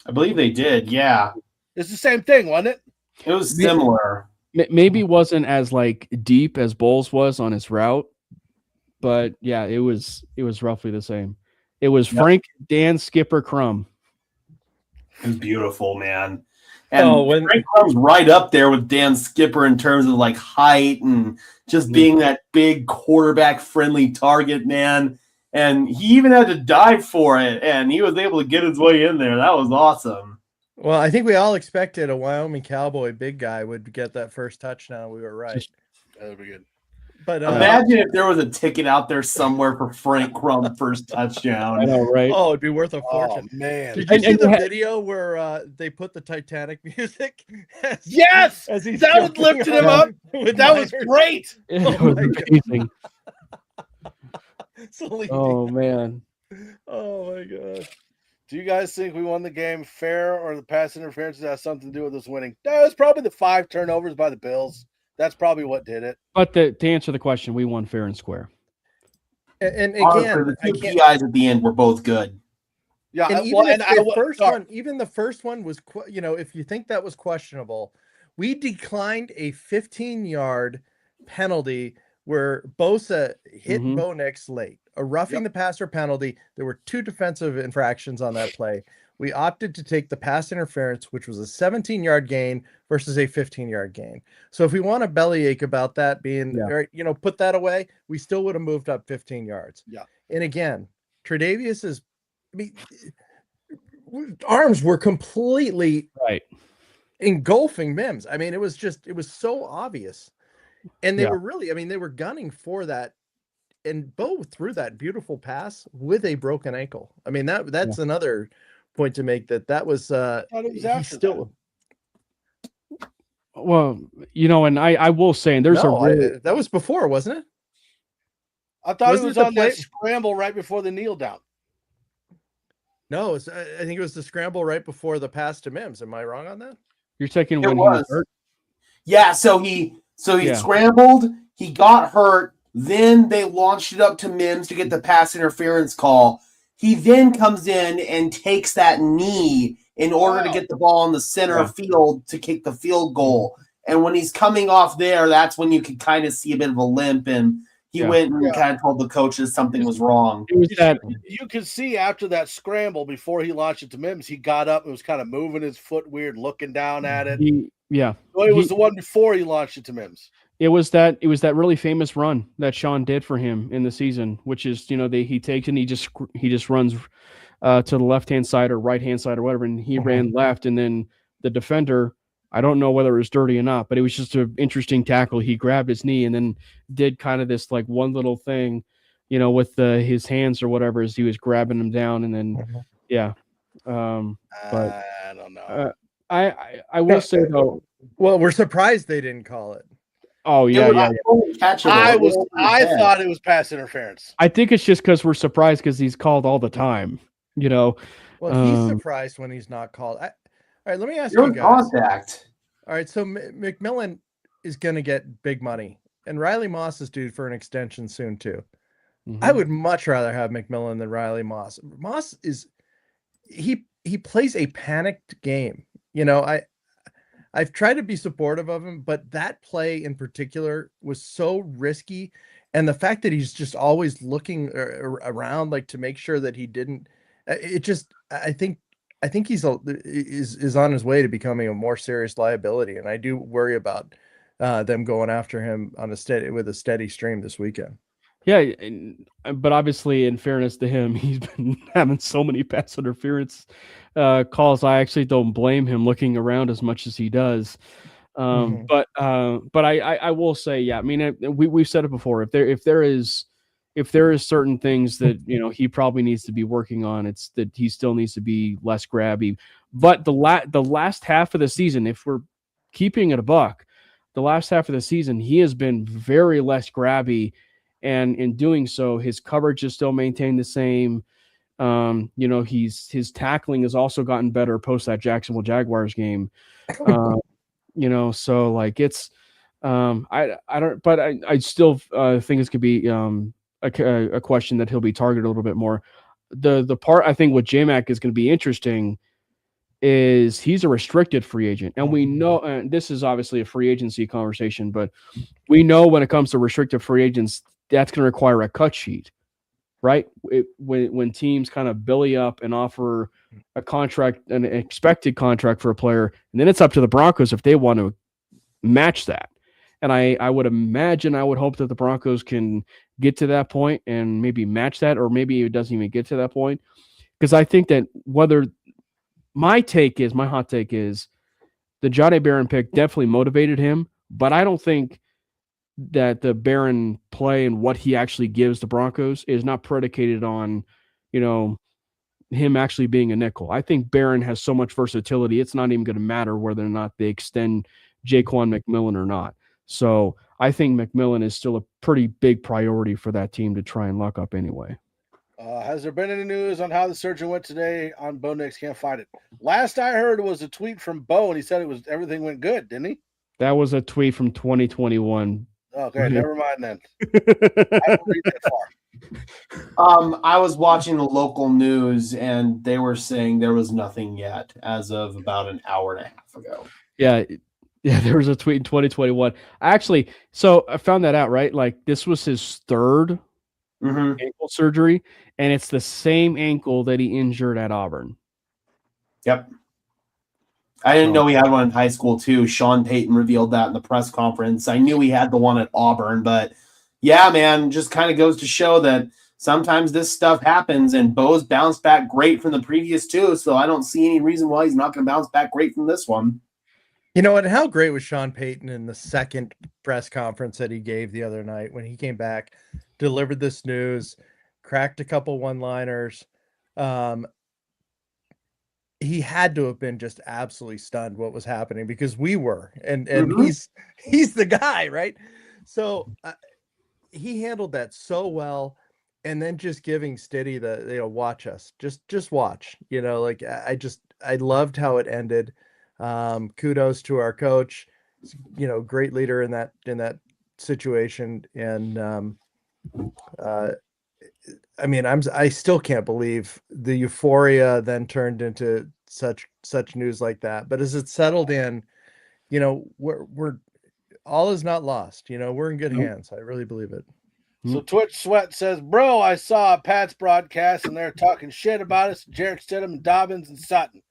I believe they did, yeah. It's the same thing, wasn't it? It was similar. Maybe it wasn't as like deep as Bowles was on his route, but yeah, it was roughly the same. It was Frank Dan Skipper Crum. It was beautiful, man. And Frank Crum's right up there with Dan Skipper in terms of like height and just being that big quarterback friendly target, man. And he even had to dive for it, and he was able to get his way in there. That was awesome. Well, I think we all expected a Wyoming Cowboy big guy would get that first touchdown. We were right. That would be good. But imagine if there was a ticket out there somewhere for Frank Crum first touchdown. I know, right? Oh, it'd be worth a fortune. Oh, man. Did you see the video where they put the Titanic music? Yes! As he's that was lifting him up. That was great. It was amazing. Oh, man. Oh, my God. Do you guys think we won the game fair or the pass interference has something to do with us winning? No, it's probably the 5 turnovers by the Bills. That's probably what did it. But to answer the question, we won fair and square. And again, the 2 PIs at the end were both good. Yeah, and even the first one was, if you think that was questionable, we declined a 15-yard penalty where Bosa hit Bo Nix late. A roughing the passer penalty. There were 2 defensive infractions on that play. We opted to take the pass interference, which was a 17-yard gain versus a 15-yard gain. So if we want a bellyache about that being, put that away, we still would have moved up 15 yards. Yeah. And again, Tre'Davious arms were completely engulfing Mims. I mean, it was so obvious. And they were really, they were gunning for that. And Bo threw that beautiful pass with a broken ankle. I mean, that's another point to make that was well, and I will say, and there's that was before, wasn't it? I thought it was on that scramble right before the kneel down. No, I think it was the scramble right before the pass to Mims. Am I wrong on that? You're taking when he was hurt? Yeah, so he scrambled, he got hurt, then they launched it up to Mims to get the pass interference call. He then comes in and takes that knee in order to get the ball in the center field to kick the field goal. And when he's coming off there, that's when you could kind of see a bit of a limp. And he went and kind of told the coaches something was wrong. You could see after that scramble, before he launched it to Mims, he got up and was kind of moving his foot weird, looking down at it. So it was the one before he launched it to Mims. It was that really famous run that Sean did for him in the season, which is, he takes and he just runs to the left-hand side or right-hand side or whatever. And he ran left, and then the defender, I don't know whether it was dirty or not, but it was just an interesting tackle. He grabbed his knee and then did kind of this like one little thing, with his hands or whatever, as he was grabbing him down. And then, but I don't know. I will say though. Well, we're surprised they didn't call it. Oh yeah. I thought it was pass interference. I think it's just because we're surprised because he's called all the time. Well, he's surprised when he's not called. All right, let me ask you guys. Contact. All right, so McMillan is going to get big money, and Riley Moss is due for an extension soon too. I would much rather have McMillan than Riley Moss. Moss is he plays a panicked game. I've tried to be supportive of him, but that play in particular was so risky. And the fact that he's just always looking around, like to make sure that he didn't, I think I think he's is on his way to becoming a more serious liability, and I do worry about them going after him with a steady stream this weekend. Yeah, but obviously, in fairness to him, he's been having so many pass interference calls. I actually don't blame him looking around as much as he does. But I will say, yeah, I mean, we've said it before. If there is certain things that he probably needs to be working on, it's that he still needs to be less grabby. But the last half of the season, if we're keeping it a buck, the last half of the season, he has been very less grabby. And in doing so, his coverage is still maintained the same. His tackling has also gotten better post that Jacksonville Jaguars game. So like it's I still think this could be a question that he'll be targeted a little bit more. The part I think with J-Mac is going to be interesting is he's a restricted free agent, and we know, and this is obviously a free agency conversation, but we know when it comes to restricted free agents, that's going to require a cut sheet, right? When teams kind of belly up and offer a contract, an expected contract for a player, and then it's up to the Broncos if they want to match that. And I would imagine, I would hope that the Broncos can get to that point and maybe match that, or maybe it doesn't even get to that point. Because I think that my hot take is the Johnny Barron pick definitely motivated him, but I don't think that the Barron play and what he actually gives the Broncos is not predicated on, him actually being a nickel. I think Barron has so much versatility, it's not even going to matter whether or not they extend Jaquan McMillan or not. So I think McMillan is still a pretty big priority for that team to try and lock up anyway. Has there been any news on how the surgeon went today on Bo Nix? Can't find it. Last I heard was a tweet from Bo, and he said everything went good, didn't he? That was a tweet from 2021. Okay, never mind then. I don't read that far. I was watching the local news, and they were saying there was nothing yet as of about an hour and a half ago. Yeah, there was a tweet in 2021. So I found that out, right? Like, this was his third ankle surgery, and it's the same ankle that he injured at Auburn. Yep. I didn't know he had one in high school too. Sean Payton revealed that in the press conference. I knew he had the one at Auburn, but yeah, man, just kind of goes to show that sometimes this stuff happens, and Bo's bounced back great from the previous two, so I don't see any reason why he's not going to bounce back great from this one. You know what? How great was Sean Payton in the second press conference that he gave the other night when he came back, delivered this news, cracked a couple one-liners. He had to have been just absolutely stunned what was happening, because we were, and he's the guy, right? So he handled that so well, and then just giving Stiddy the watch us, just watch, like I loved how it ended. Kudos to our coach, great leader in that situation, and I mean, I still can't believe the euphoria then turned into such news like that. But as it settled in, we're all is not lost. We're in good hands. I really believe it. So Twitch Sweat says, bro, I saw Pat's broadcast and they're talking shit about us, Jarrett Stidham and Dobbins and Sutton.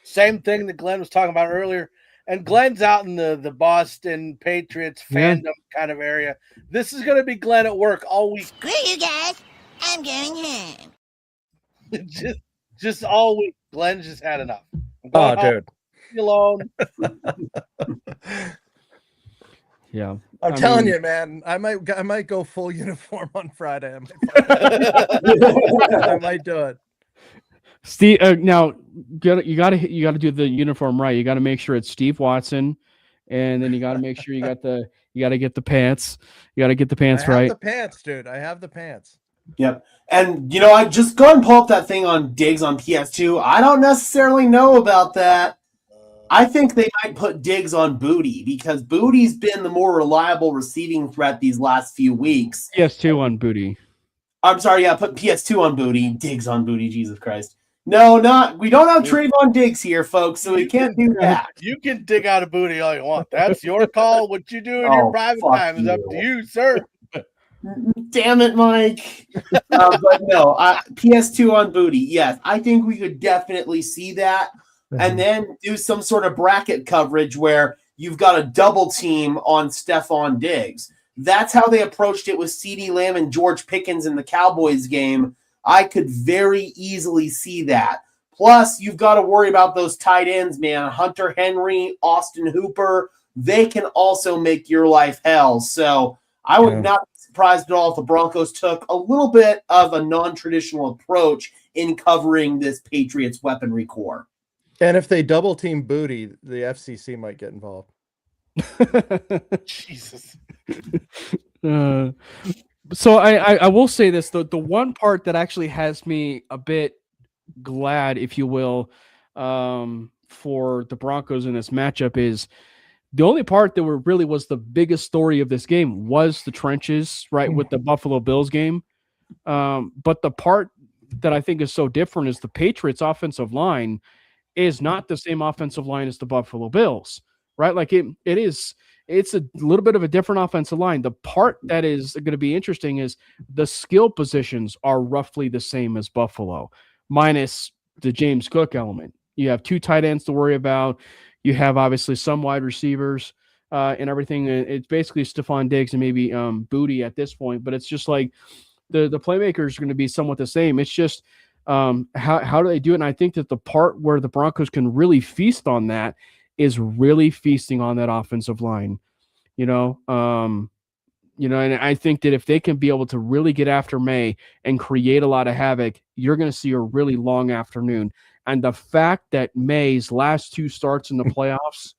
Same thing that Glenn was talking about earlier. And Glenn's out in the Boston Patriots fandom kind of area. This is going to be Glenn at work all week. Screw you guys. I'm going home. just all week. Glenn's just had enough. Oh, dude. Alone. Yeah. I'm telling you, man, I might go full uniform on Friday. I might do it. Steve, now you got to do the uniform right. You got to make sure it's Steve Watson, and then you got to make sure you got to get the pants. You got to get the pants right. I have the pants, dude. I have the pants. Yep. And I just go and pull up that thing on Diggs on PS2. I don't necessarily know about that. I think they might put Diggs on Booty, because Booty's been the more reliable receiving threat these last few weeks. PS2 on Booty. I'm sorry, yeah, put PS2 on Booty, Diggs on Booty, Jesus Christ. No, we don't have Trayvon Diggs here, folks, so we can't do that. You can dig out a Booty all you want. That's your call. What you do in your private time is up to you, sir. Damn it, Mike. But no, PS2 on booty. Yes, I think we could definitely see that. And then do some sort of bracket coverage where you've got a double team on Stephon Diggs. That's how they approached it with CeeDee Lamb and George Pickens in the Cowboys game. I could very easily see that. Plus, you've got to worry about those tight ends, man. Hunter Henry, Austin Hooper, they can also make your life hell. So I would not be surprised at all if the Broncos took a little bit of a non-traditional approach in covering this Patriots weaponry core. And if they double team Booty, the FCC might get involved. Jesus. So I will say this, the one part that actually has me a bit glad, if you will, for the Broncos in this matchup is the only part that really was the biggest story of this game was the trenches, right, with the Buffalo Bills game. But the part that I think is so different is the Patriots offensive line is not the same offensive line as the Buffalo Bills, right? Like it's a little bit of a different offensive line. The part that is going to be interesting is the skill positions are roughly the same as Buffalo, minus the James Cook element. You have 2 tight ends to worry about. You have obviously some wide receivers and everything. It's basically Stephon Diggs and maybe Booty at this point, but it's just like the playmakers are going to be somewhat the same. It's just how do they do it? And I think that the part where the Broncos can really feast on that is really feasting on that offensive line, and I think that if they can be able to really get after May and create a lot of havoc, you're going to see a really long afternoon. And the fact that May's last 2 starts in the playoffs,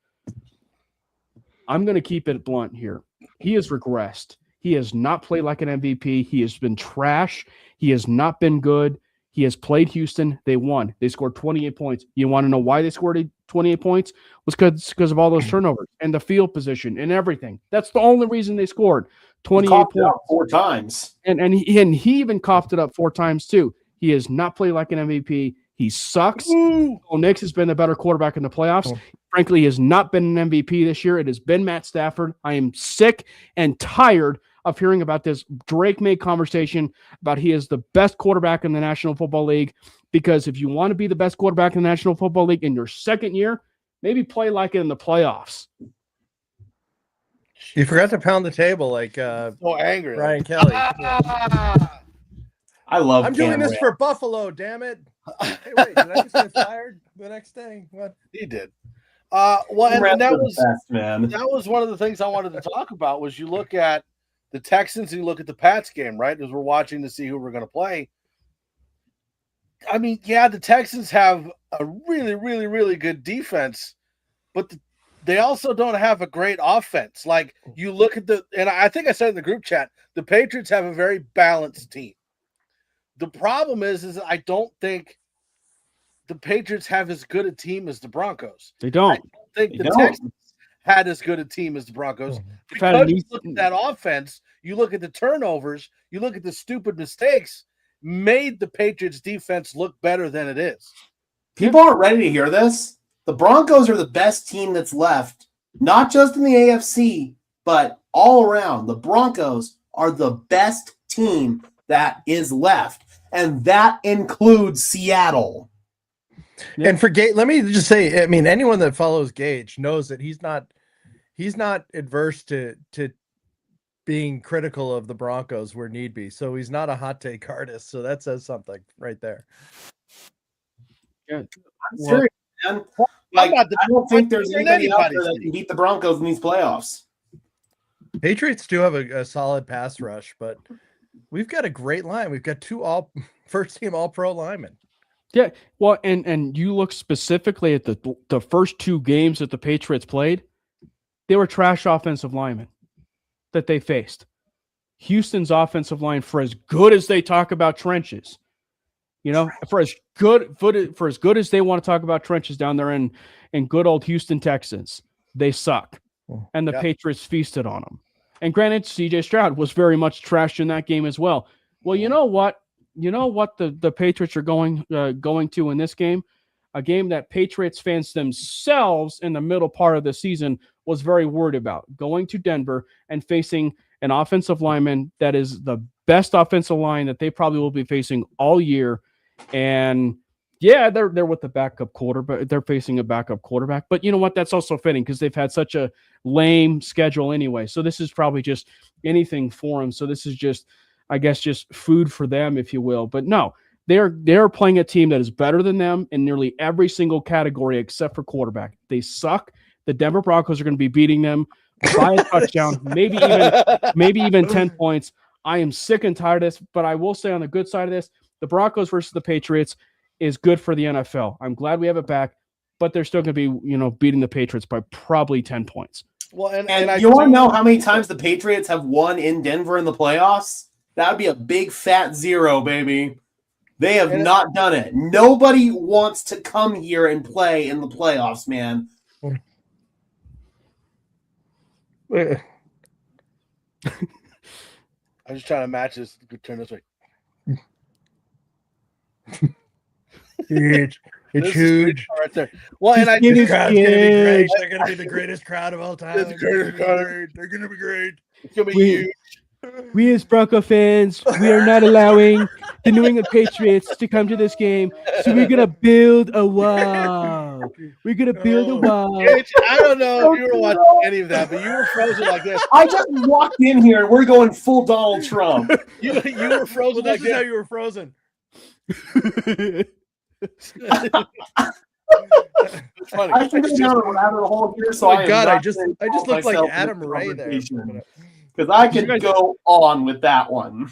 I'm going to keep it blunt here. He has regressed. He has not played like an MVP. He has been trash. He has not been good. He has played Houston. They won. They scored 28 points. You want to know why they scored 28 points? It was because of all those turnovers and the field position and everything. That's the only reason they scored 28 points. 4 times. And he even coughed it up 4 times too. He has not played like an MVP. He sucks. Nix has been the better quarterback in the playoffs. Frankly, he has not been an MVP this year. It has been Matt Stafford. I am sick and tired of hearing about this Drake May conversation about he is the best quarterback in the National Football League, because if you want to be the best quarterback in the National Football League in your second year, maybe play like it in the playoffs. You forgot to pound the table like So angry. Ryan Kelly. I love I'm doing this for Buffalo, damn it. Hey, wait, did I just get fired the next day? What? He did. And that was best, man. That was one of the things I wanted to talk about. Was you look at the Texans and you look at the Pats game, right? As we're watching to see who we're going to play. I mean, yeah, the Texans have a really, really, really good defense, but they also don't have a great offense. Like you look at and I think I said in the group chat, the Patriots have a very balanced team. The problem is I don't think the Patriots have as good a team as the Broncos. They don't. I don't think the Texans had as good a team as the Broncos. Because you look at that offense, you look at the turnovers, you look at the stupid mistakes, made the Patriots defense look better than it is. People aren't ready to hear this. The Broncos are the best team that's left, not just in the AFC, but all around. The Broncos are the best team that is left, and that includes Seattle. Yeah. And for Gage, let me just say, I mean, anyone that follows Gage knows that he's not adverse to being critical of the Broncos where need be. So he's not a hot take artist. So that says something right there. Yeah, I'm serious, man. Like, I don't think there's anybody out there that can beat the Broncos in these playoffs. Patriots do have a solid pass rush, but we've got a great line. We've got 2 first team all-pro linemen. Yeah, well, and you look specifically at the first 2 games that the Patriots played, they were trash offensive linemen that they faced. Houston's offensive line, for as good as they talk about trenches, for as good as they want to talk about trenches down there in good old Houston, Texans, they suck. And the Patriots feasted on them. And granted, C.J. Stroud was very much trashed in that game as well. Well, you know what? The Patriots are going to in this game? A game that Patriots fans themselves in the middle part of the season was very worried about. Going to Denver and facing an offensive lineman that is the best offensive line that they probably will be facing all year. And yeah, they're with the backup quarterback. They're facing a backup quarterback. But you know what? That's also fitting because they've had such a lame schedule anyway. So this is probably just anything for them. So this is just, I guess, just food for them, if you will. But no, they're playing a team that is better than them in nearly every single category except for quarterback. They suck. The Denver Broncos are going to be beating them by a touchdown, maybe even 10 points. I am sick and tired of this, but I will say on the good side of this, the Broncos versus the Patriots is good for the NFL. I'm glad we have it back, but they're still going to be, beating the Patriots by probably 10 points. Well, and you want to know how many times the Patriots have won in Denver in the playoffs? That would be a big fat 0, baby. They have not done it. Nobody wants to come here and play in the playoffs, man. I'm just trying to match this. Turn this way. Huge. It's huge. Right there. Well, and this crowd's going to be great. They're going to be the greatest crowd of all time. They're going to be great. It's going to be huge. We as Bronco fans, we are not allowing the New England Patriots to come to this game. So we're going to build a wall. We're going to build a wall. I don't know if you were watching any of that, but you were frozen like this. I just walked in here and we're going full Donald Trump. You were frozen like this. This is how you were frozen. It's funny. I should have gone around the whole here, so I just looked like Adam Ray there. Because I could go on with that one.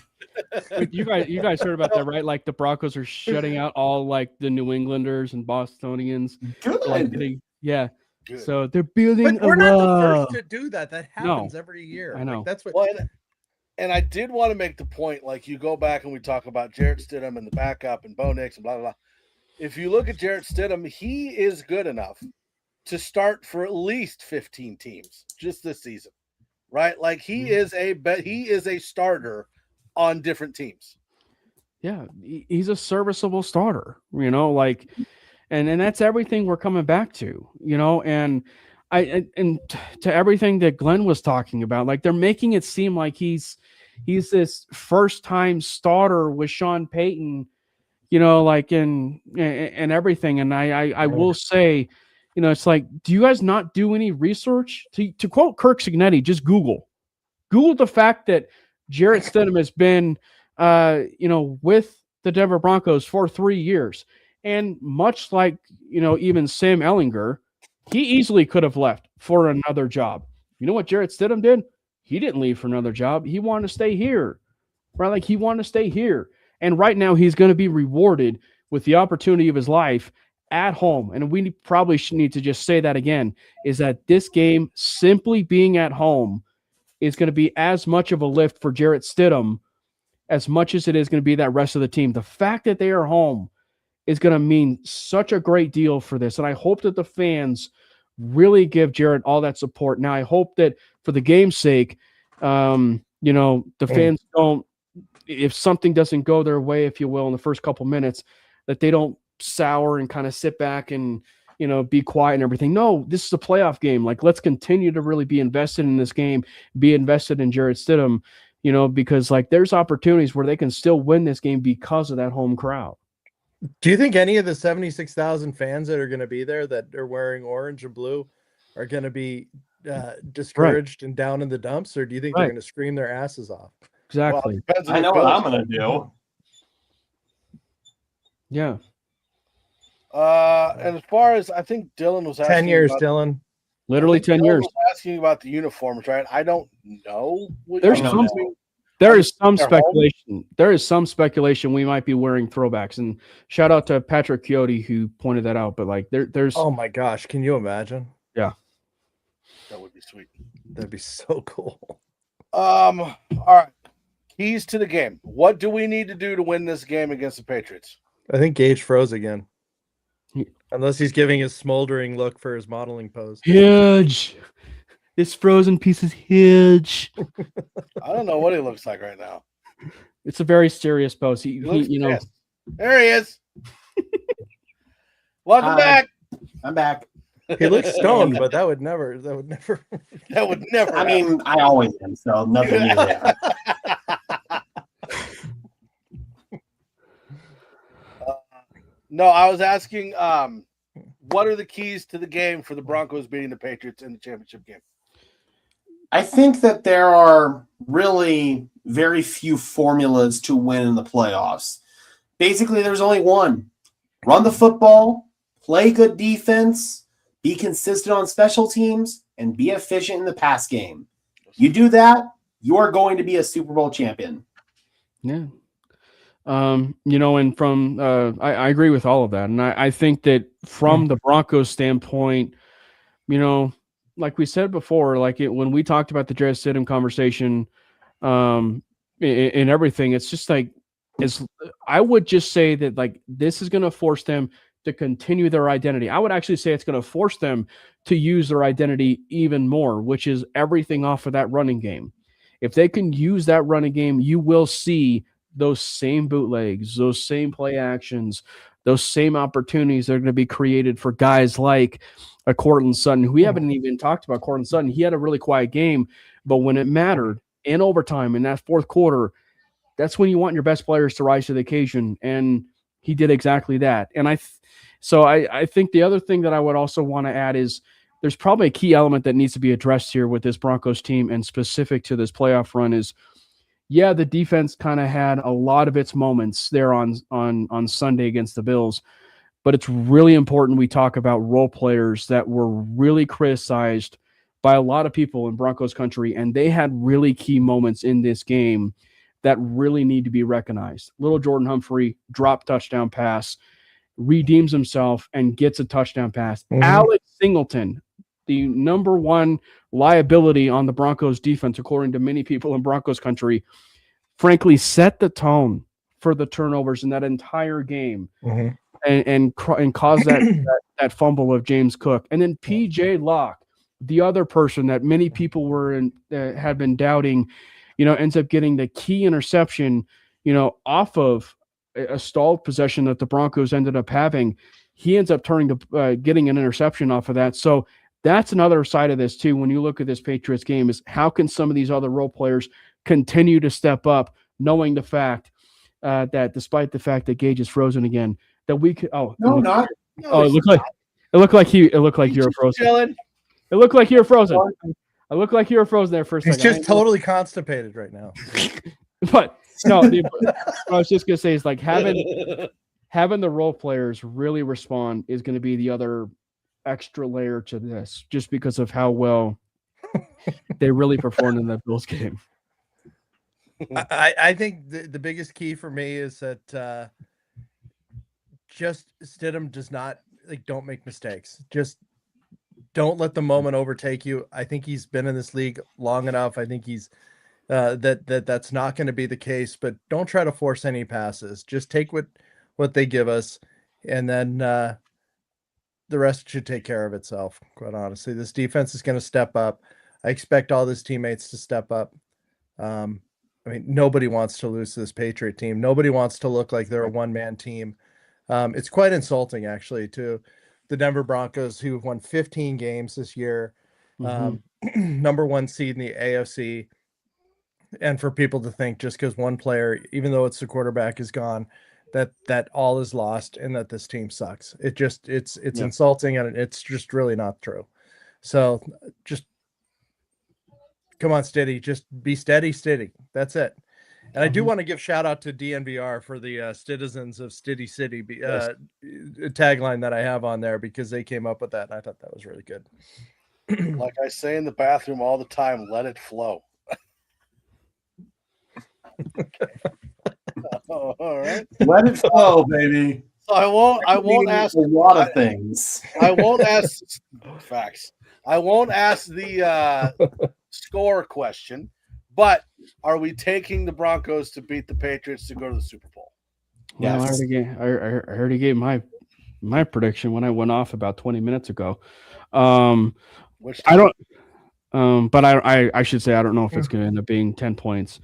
You guys heard about that, right? Like the Broncos are shutting out all like the New Englanders and Bostonians. Good. Yeah. Good. So they're building But we're a not wall. the first to do that. That happens every year. I know. Like, that's what. Well, and I did want to make the point, like you go back and we talk about Jarrett Stidham and the backup and Bo Nix and blah, blah, blah. If you look at Jarrett Stidham, he is good enough to start for at least 15 teams just this season, right? Like he is a starter on different teams. Yeah, he's a serviceable starter, and that's everything we're coming back to, and to everything that Glenn was talking about, like they're making it seem like he's this first time starter with Sean Payton, and everything. And I will say, it's like, do you guys not do any research? To quote Kirk Signetti, just Google the fact that Jarrett Stidham has been, with the Denver Broncos for 3 years. And much like, even Sam Ehlinger, he easily could have left for another job. You know what Jarrett Stidham did? He didn't leave for another job. He wanted to stay here, right? Like he wanted to stay here. And right now he's going to be rewarded with the opportunity of his life at home. And we probably should need to just say that again, is that this game simply being at home is going to be as much of a lift for Jarrett Stidham as much as it is going to be that rest of the team. The fact that they are home is going to mean such a great deal for this. And I hope that the fans really give Jarrett all that support. Now, I hope that for the game's sake, the fans don't, if something doesn't go their way, if you will, in the first couple minutes, that they don't sour and kind of sit back and, be quiet and everything. No, this is a playoff game. Like, let's continue to really be invested in this game, be invested in Jarrett Stidham, because like there's opportunities where they can still win this game because of that home crowd. Do you think any of the 76,000 fans that are going to be there that are wearing orange and blue are going to be discouraged and down in the dumps, or do you think they're going to scream their asses off? Exactly. Well, I know what I'm going to do. Yeah. And as far as I think Dylan was asking 10 years, Dylan. Literally 10 years. Was asking about the uniforms, right? I don't know. There is some speculation. There is some speculation we might be wearing throwbacks. And shout out to Patrick Coyote who pointed that out. But like there's oh my gosh, can you imagine? Yeah. That would be sweet. That'd be so cool. All right. Keys to the game. What do we need to do to win this game against the Patriots? I think Gage froze again. Unless he's giving his smoldering look for his modeling pose. Huge. This frozen piece is huge. I don't know what he looks like right now. It's a very serious pose. He There he is. Welcome back. I'm back. He looks stoned, but that would never. That would never. I mean, I always am, so nothing new there. No, I was asking, what are the keys to the game for the Broncos beating the Patriots in the championship game? I think that there are really very few formulas to win in the playoffs. Basically, there's only one. Run the football, play good defense, be consistent on special teams, and be efficient in the pass game. You do that, you are going to be a Super Bowl champion. Yeah. And from I agree with all of that. And I think that from the Broncos standpoint, like we said before, when we talked about the Jarrett Stidham conversation, in everything, it's just I would just say that this is going to force them to continue their identity. I would actually say it's going to force them to use their identity even more, which is everything off of that running game. If they can use that running game, you will see those same bootlegs, those same play actions, those same opportunities that are going to be created for guys like a Courtland Sutton, who we haven't even talked about. Courtland Sutton, he had a really quiet game, but when it mattered in overtime in that fourth quarter, that's when you want your best players to rise to the occasion, and he did exactly that. And I think the other thing that I would also want to add is there's probably a key element that needs to be addressed here with this Broncos team and specific to this playoff run is, yeah, the defense kind of had a lot of its moments there on Sunday against the Bills, but it's really important we talk about role players that were really criticized by a lot of people in Broncos country, and they had really key moments in this game that really need to be recognized. Little Jordan Humphrey, drop touchdown pass, redeems himself and gets a touchdown pass. Alex Singleton, the number one liability on the Broncos defense, according to many people in Broncos country, frankly set the tone for the turnovers in that entire game and caused that fumble of James Cook. And then PJ Locke, the other person that many people had been doubting, ends up getting the key interception, off of a stalled possession that the Broncos ended up having. He ends up turning to getting an interception off of that. So that's another side of this too. When you look at this Patriots game, is how can some of these other role players continue to step up, knowing the fact that despite the fact that Gage is frozen again, that we could. Oh, no, not. Oh, it looked like you were frozen. Chilling. It looked like you were frozen. I look like you were frozen there for a second. He's just totally constipated right now. But no, what I was just gonna say is having the role players really respond is going to be the other extra layer to this, just because of how well they really performed in that Bills game. I think the biggest key for me is that just Stidham does not don't make mistakes. Just don't let the moment overtake you. I think he's been in this league long enough. I think he's that's not going to be the case, but don't try to force any passes. Just take what they give us, and then the rest should take care of itself, quite honestly. This defense is going to step up. I expect all his teammates to step up. Nobody wants to lose to this Patriot team. Nobody wants to look like they're a one-man team. It's quite insulting, actually, to the Denver Broncos, who have won 15 games this year, number one seed in the AFC, and for people to think just because one player, even though it's the quarterback, is gone, that all is lost and that this team sucks. It's insulting, and it's just really not true. So just come on, Stiddy, just be steady. That's it. And I do want to give shout out to DNVR for the citizens of Stiddy City tagline that I have on there, because they came up with that, and I thought that was really good. Like I say in the bathroom all the time, let it flow. All right. Let it flow, baby. So I won't ask a lot of things. I won't ask facts. I won't ask the score question, but are we taking the Broncos to beat the Patriots to go to the Super Bowl? Well, I already gave my prediction when I went off about 20 minutes ago. I should say I don't know if it's going to end up being 10 points.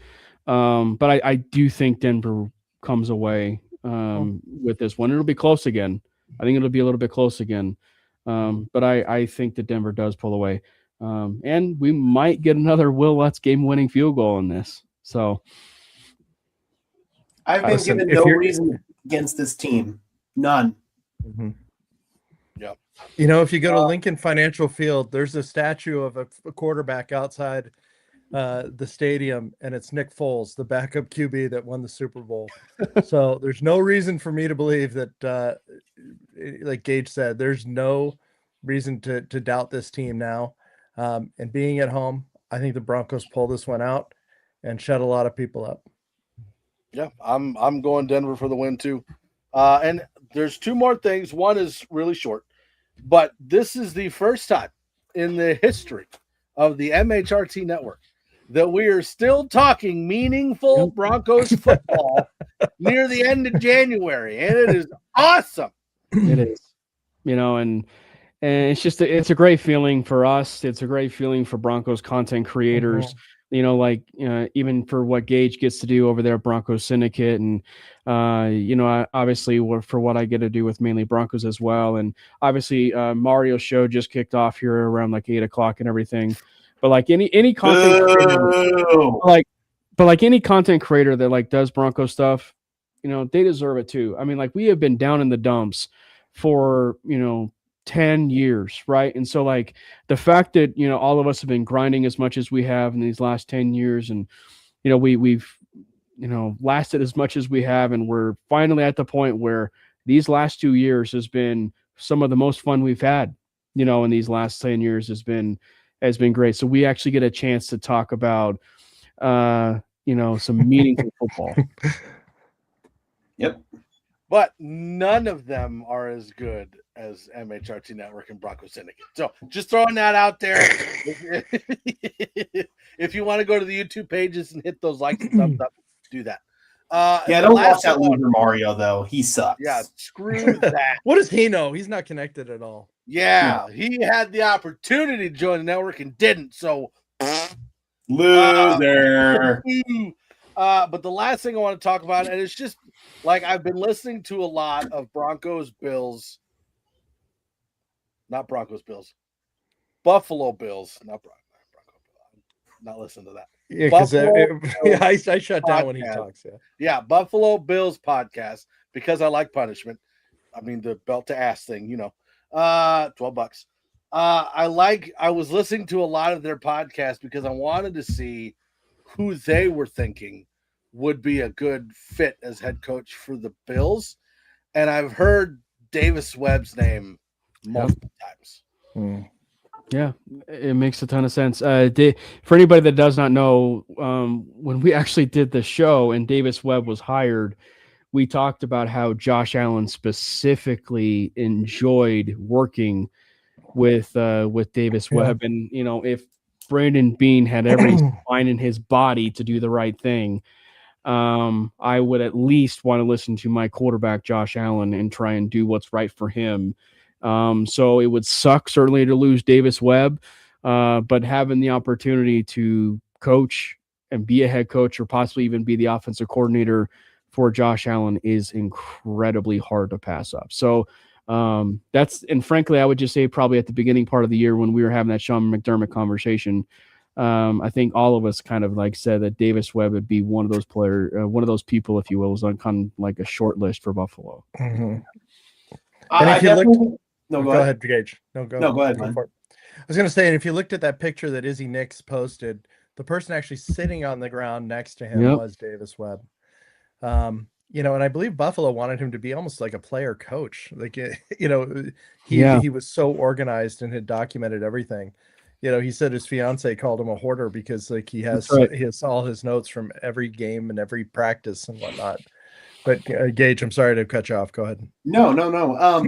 But I do think Denver comes away with this one. It'll be close again. I think it'll be a little bit close again. But I think that Denver does pull away. And we might get another Will Lutz game-winning field goal in this. So I've been Listen, given if no you're- reason against this team. None. Mhm. Yep. You know, if you go to Lincoln Financial Field, there's a statue of a quarterback outside the stadium, and it's Nick Foles, the backup QB that won the Super Bowl. So there's no reason for me to believe that, like Gage said, there's no reason to doubt this team now. And being at home, I think the Broncos pull this one out and shut a lot of people up. Yeah, I'm going Denver for the win too. And there's two more things. One is really short, but this is the first time in the history of the MHRT network that we are still talking meaningful Broncos football near the end of January, and it is awesome. it is, and it's just it's a great feeling for us. It's a great feeling for Broncos content creators. Even for what Gage gets to do over there at Broncos Syndicate, and obviously for what I get to do with mainly Broncos as well. And obviously Mario's show just kicked off here around like 8:00 and everything. But like any content creator, any content creator that like does Bronco stuff, they deserve it too. I mean, like we have been down in the dumps for 10 years, right? And so like the fact that all of us have been grinding as much as we have in these last 10 years, and we've lasted as much as we have, and we're finally at the point where these last 2 years has been some of the most fun we've had in these last 10 years has been great. So we actually get a chance to talk about some meaningful football. Yep. But none of them are as good as MHRT Network and Bronco Syndicate. So just throwing that out there. If you want to go to the YouTube pages and hit those likes and thumbs up, do that. Don't watch that loser Mario, though. He sucks. Yeah, screw that. What does he know? He's not connected at all. Yeah, he had the opportunity to join the network and didn't. So loser. But the last thing I want to talk about, and it's just like I've been listening to a lot of Buffalo Bills, not listening to that. Yeah, because I shut down when he talks. Yeah, Buffalo Bills podcast because I like punishment. I mean the belt to ass thing, $12. I was listening to a lot of their podcasts because I wanted to see who they were thinking would be a good fit as head coach for the Bills. And I've heard Davis Webb's name multiple times. Yeah, it makes a ton of sense. For anybody that does not know, when we actually did the show and Davis Webb was hired, we talked about how Josh Allen specifically enjoyed working with Davis Webb. And, if Brandon Beane had every spine in his body to do the right thing, I would at least want to listen to my quarterback, Josh Allen, and try and do what's right for him. So it would suck certainly to lose Davis Webb, but having the opportunity to coach and be a head coach or possibly even be the offensive coordinator for Josh Allen is incredibly hard to pass up. So and frankly, I would just say probably at the beginning part of the year when we were having that Sean McDermott conversation, I think all of us kind of like said that Davis Webb would be one of those people, if you will, was on kind of like a short list for Buffalo. Mm-hmm. And if you looked, go ahead, Gage. Go ahead. I was going to say, and if you looked at that picture that Izzy Nix posted, the person actually sitting on the ground next to him was Davis Webb. And I believe Buffalo wanted him to be almost like a player coach. Like, he was so organized and had documented everything. He said his fiance called him a hoarder because like he has all his notes from every game and every practice and whatnot. But Gage, I'm sorry to cut you off. Go ahead. No.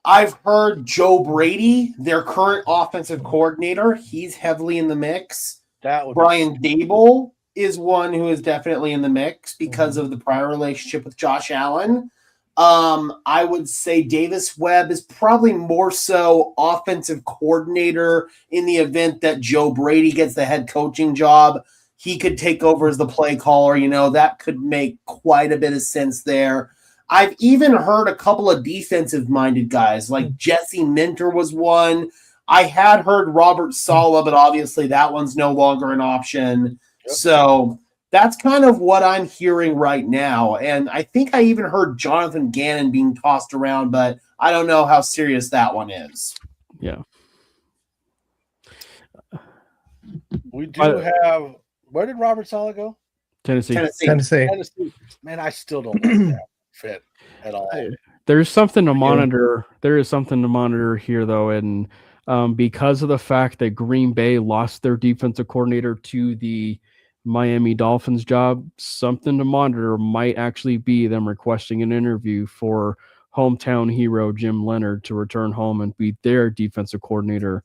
I've heard Joe Brady, their current offensive coordinator, he's heavily in the mix. Brian Dable is one who is definitely in the mix because of the prior relationship with Josh Allen. I would say Davis Webb is probably more so offensive coordinator in the event that Joe Brady gets the head coaching job. He could take over as the play caller. That could make quite a bit of sense there. I've even heard a couple of defensive-minded guys, like Jesse Minter was one. I had heard Robert Saleh, but obviously that one's no longer an option. Yep. So that's kind of what I'm hearing right now. And I think I even heard Jonathan Gannon being tossed around, but I don't know how serious that one is. Yeah. We do have – where did Robert Saleh go? Tennessee. Man, I still don't like that fit at all. There's something to monitor. There is something to monitor here, though, and because of the fact that Green Bay lost their defensive coordinator to the Miami Dolphins job, something to monitor might actually be them requesting an interview for hometown hero Jim Leonard to return home and be their defensive coordinator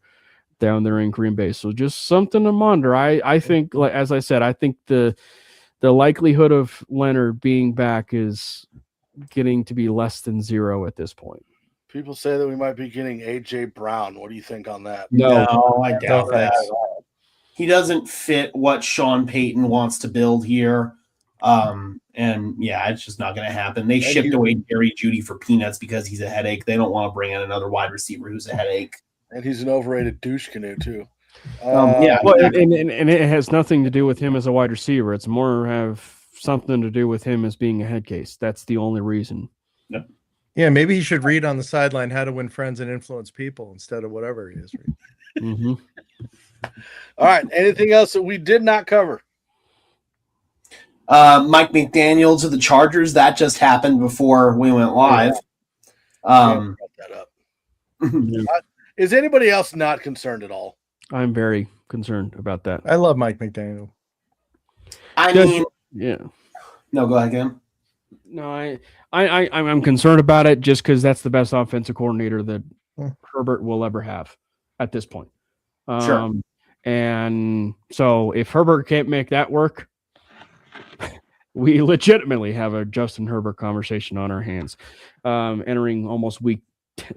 down there in Green Bay. So just something to monitor. I think, as I said, I think the likelihood of Leonard being back is getting to be less than zero at this point. People say that we might be getting A.J. Brown. What do you think on that? No, I doubt that. He doesn't fit what Sean Payton wants to build here. And yeah, it's just not going to happen. They shipped away Jerry Jeudy for peanuts because he's a headache. They don't want to bring in another wide receiver who's a headache. And he's an overrated douche canoe too. Yeah, well, and it has nothing to do with him as a wide receiver. It's more have something to do with him as being a head case. That's the only reason. Yep. Yeah, maybe he should read on the sideline How to Win Friends and Influence People instead of whatever he is reading. Mm-hmm. All right. Anything else that we did not cover? Mike McDaniel to the Chargers. That just happened before we went live. That up. Is anybody else not concerned at all? I'm very concerned about that. I love Mike McDaniel. Yeah. No, go ahead, Cam. No, I'm concerned about it just because that's the best offensive coordinator that Herbert will ever have at this point. Sure. And so if Herbert can't make that work, we legitimately have a Justin Herbert conversation on our hands, entering almost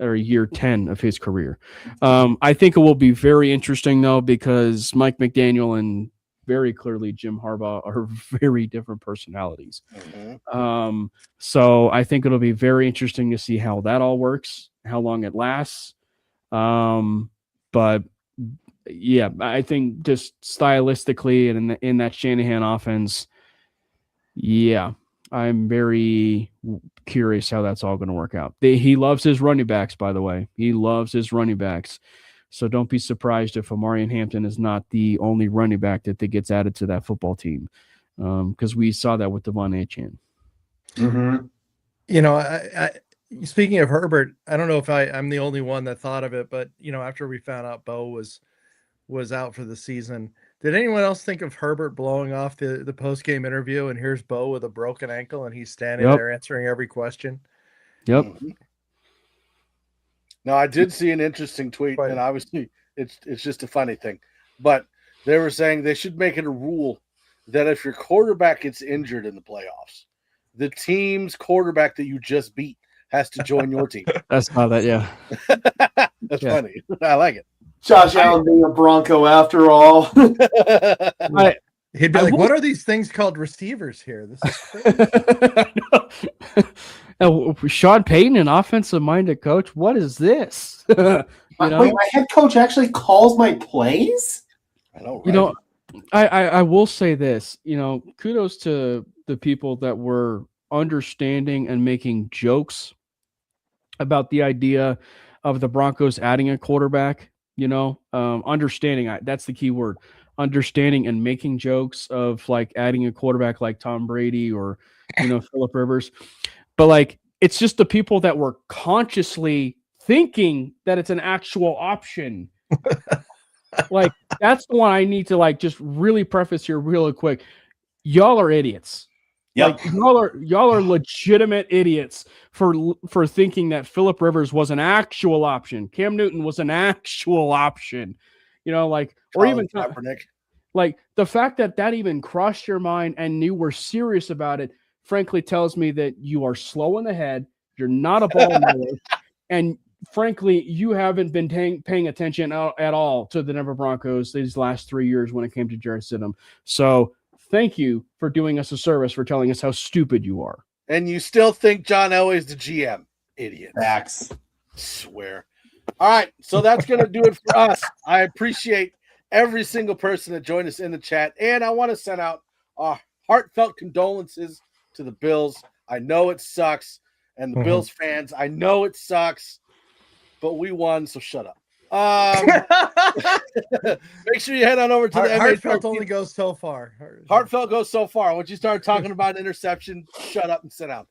year 10 of his career. I think it will be very interesting though, because Mike McDaniel and very clearly Jim Harbaugh are very different personalities. Mm-hmm. So I think it'll be very interesting to see how that all works, how long it lasts. But yeah, I think just stylistically and in that Shanahan offense, yeah, I'm very curious how that's all going to work out. He loves his running backs, by the way. He loves his running backs. So don't be surprised if Omarion Hampton is not the only running back that gets added to that football team, because we saw that with Devon Achane. Mm-hmm. You know, I speaking of Herbert, I don't know if I'm the only one that thought of it, but you know, after we found out Bo was out for the season, did anyone else think of Herbert blowing off the post-game interview and here's Bo with a broken ankle and he's standing there answering every question? Yep. Mm-hmm. Now, I did see an interesting tweet, and obviously it's just a funny thing, but they were saying they should make it a rule that if your quarterback gets injured in the playoffs, the team's quarterback that you just beat has to join your team. That's how that, yeah. That's funny. I like it. Josh Allen being a Bronco after all. He'd be like, what are these things called receivers here? This is crazy. Sean Payton, an offensive-minded coach. What is this? Wait, my head coach actually calls my plays? I know, right? You know, I will say this. You know, kudos to the people that were understanding and making jokes about the idea of the Broncos adding a quarterback. You know, understanding, that's the key word. Understanding and making jokes of like adding a quarterback like Tom Brady or, you know, Phillip Rivers. But like, it's just the people that were consciously thinking that it's an actual option. Like, that's the one I need to like just really preface here really quick. Y'all are idiots. Yep. Like, y'all are legitimate idiots for thinking that Phillip Rivers was an actual option. Cam Newton was an actual option. You know, like, or even Kaepernick. Like the fact that even crossed your mind and you were serious about it, frankly, tells me that you are slow in the head. You're not a ball mover, and frankly, you haven't been paying attention at all to the Denver Broncos these last 3 years when it came to Jarrett Stidham. So thank you for doing us a service for telling us how stupid you are. and you still think John Elway's the GM. Idiot. Facts. Swear. All right, so that's going to do it for us. I appreciate every single person that joined us in the chat, and I want to send out our heartfelt condolences to the Bills. I know it sucks, and the Bills fans, I know it sucks, but we won, so shut up. Make sure you head on over to the Heartfelt only goes so far. Heartfelt goes so far. Once you start talking about interception, shut up and sit down.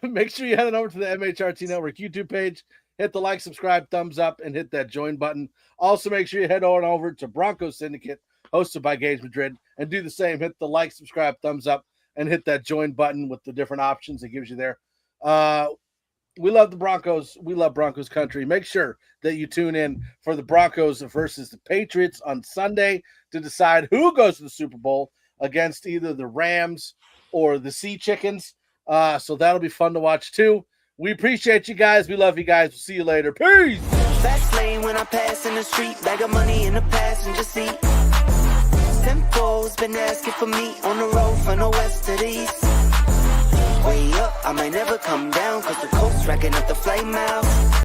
Make sure you head on over to the MHRT Network YouTube page. Hit the like, subscribe, thumbs up, and hit that join button. Also, make sure you head on over to Broncos Syndicate, hosted by Gage Madrid, and do the same. Hit the like, subscribe, thumbs up, and hit that join button with the different options it gives you there. We love the Broncos. We love Broncos country. Make sure that you tune in for the Broncos versus the Patriots on Sunday to decide who goes to the Super Bowl against either the Rams or the Sea Chickens. So that'll be fun to watch too. We appreciate you guys. We love you guys. We'll see you later. Peace. Fast lane when I pass in the street, bag of money in the passenger seat. Tempo's been asking for me on the road from the west to the east. Way up, I might never come down, cause the coast's racking up the flame out.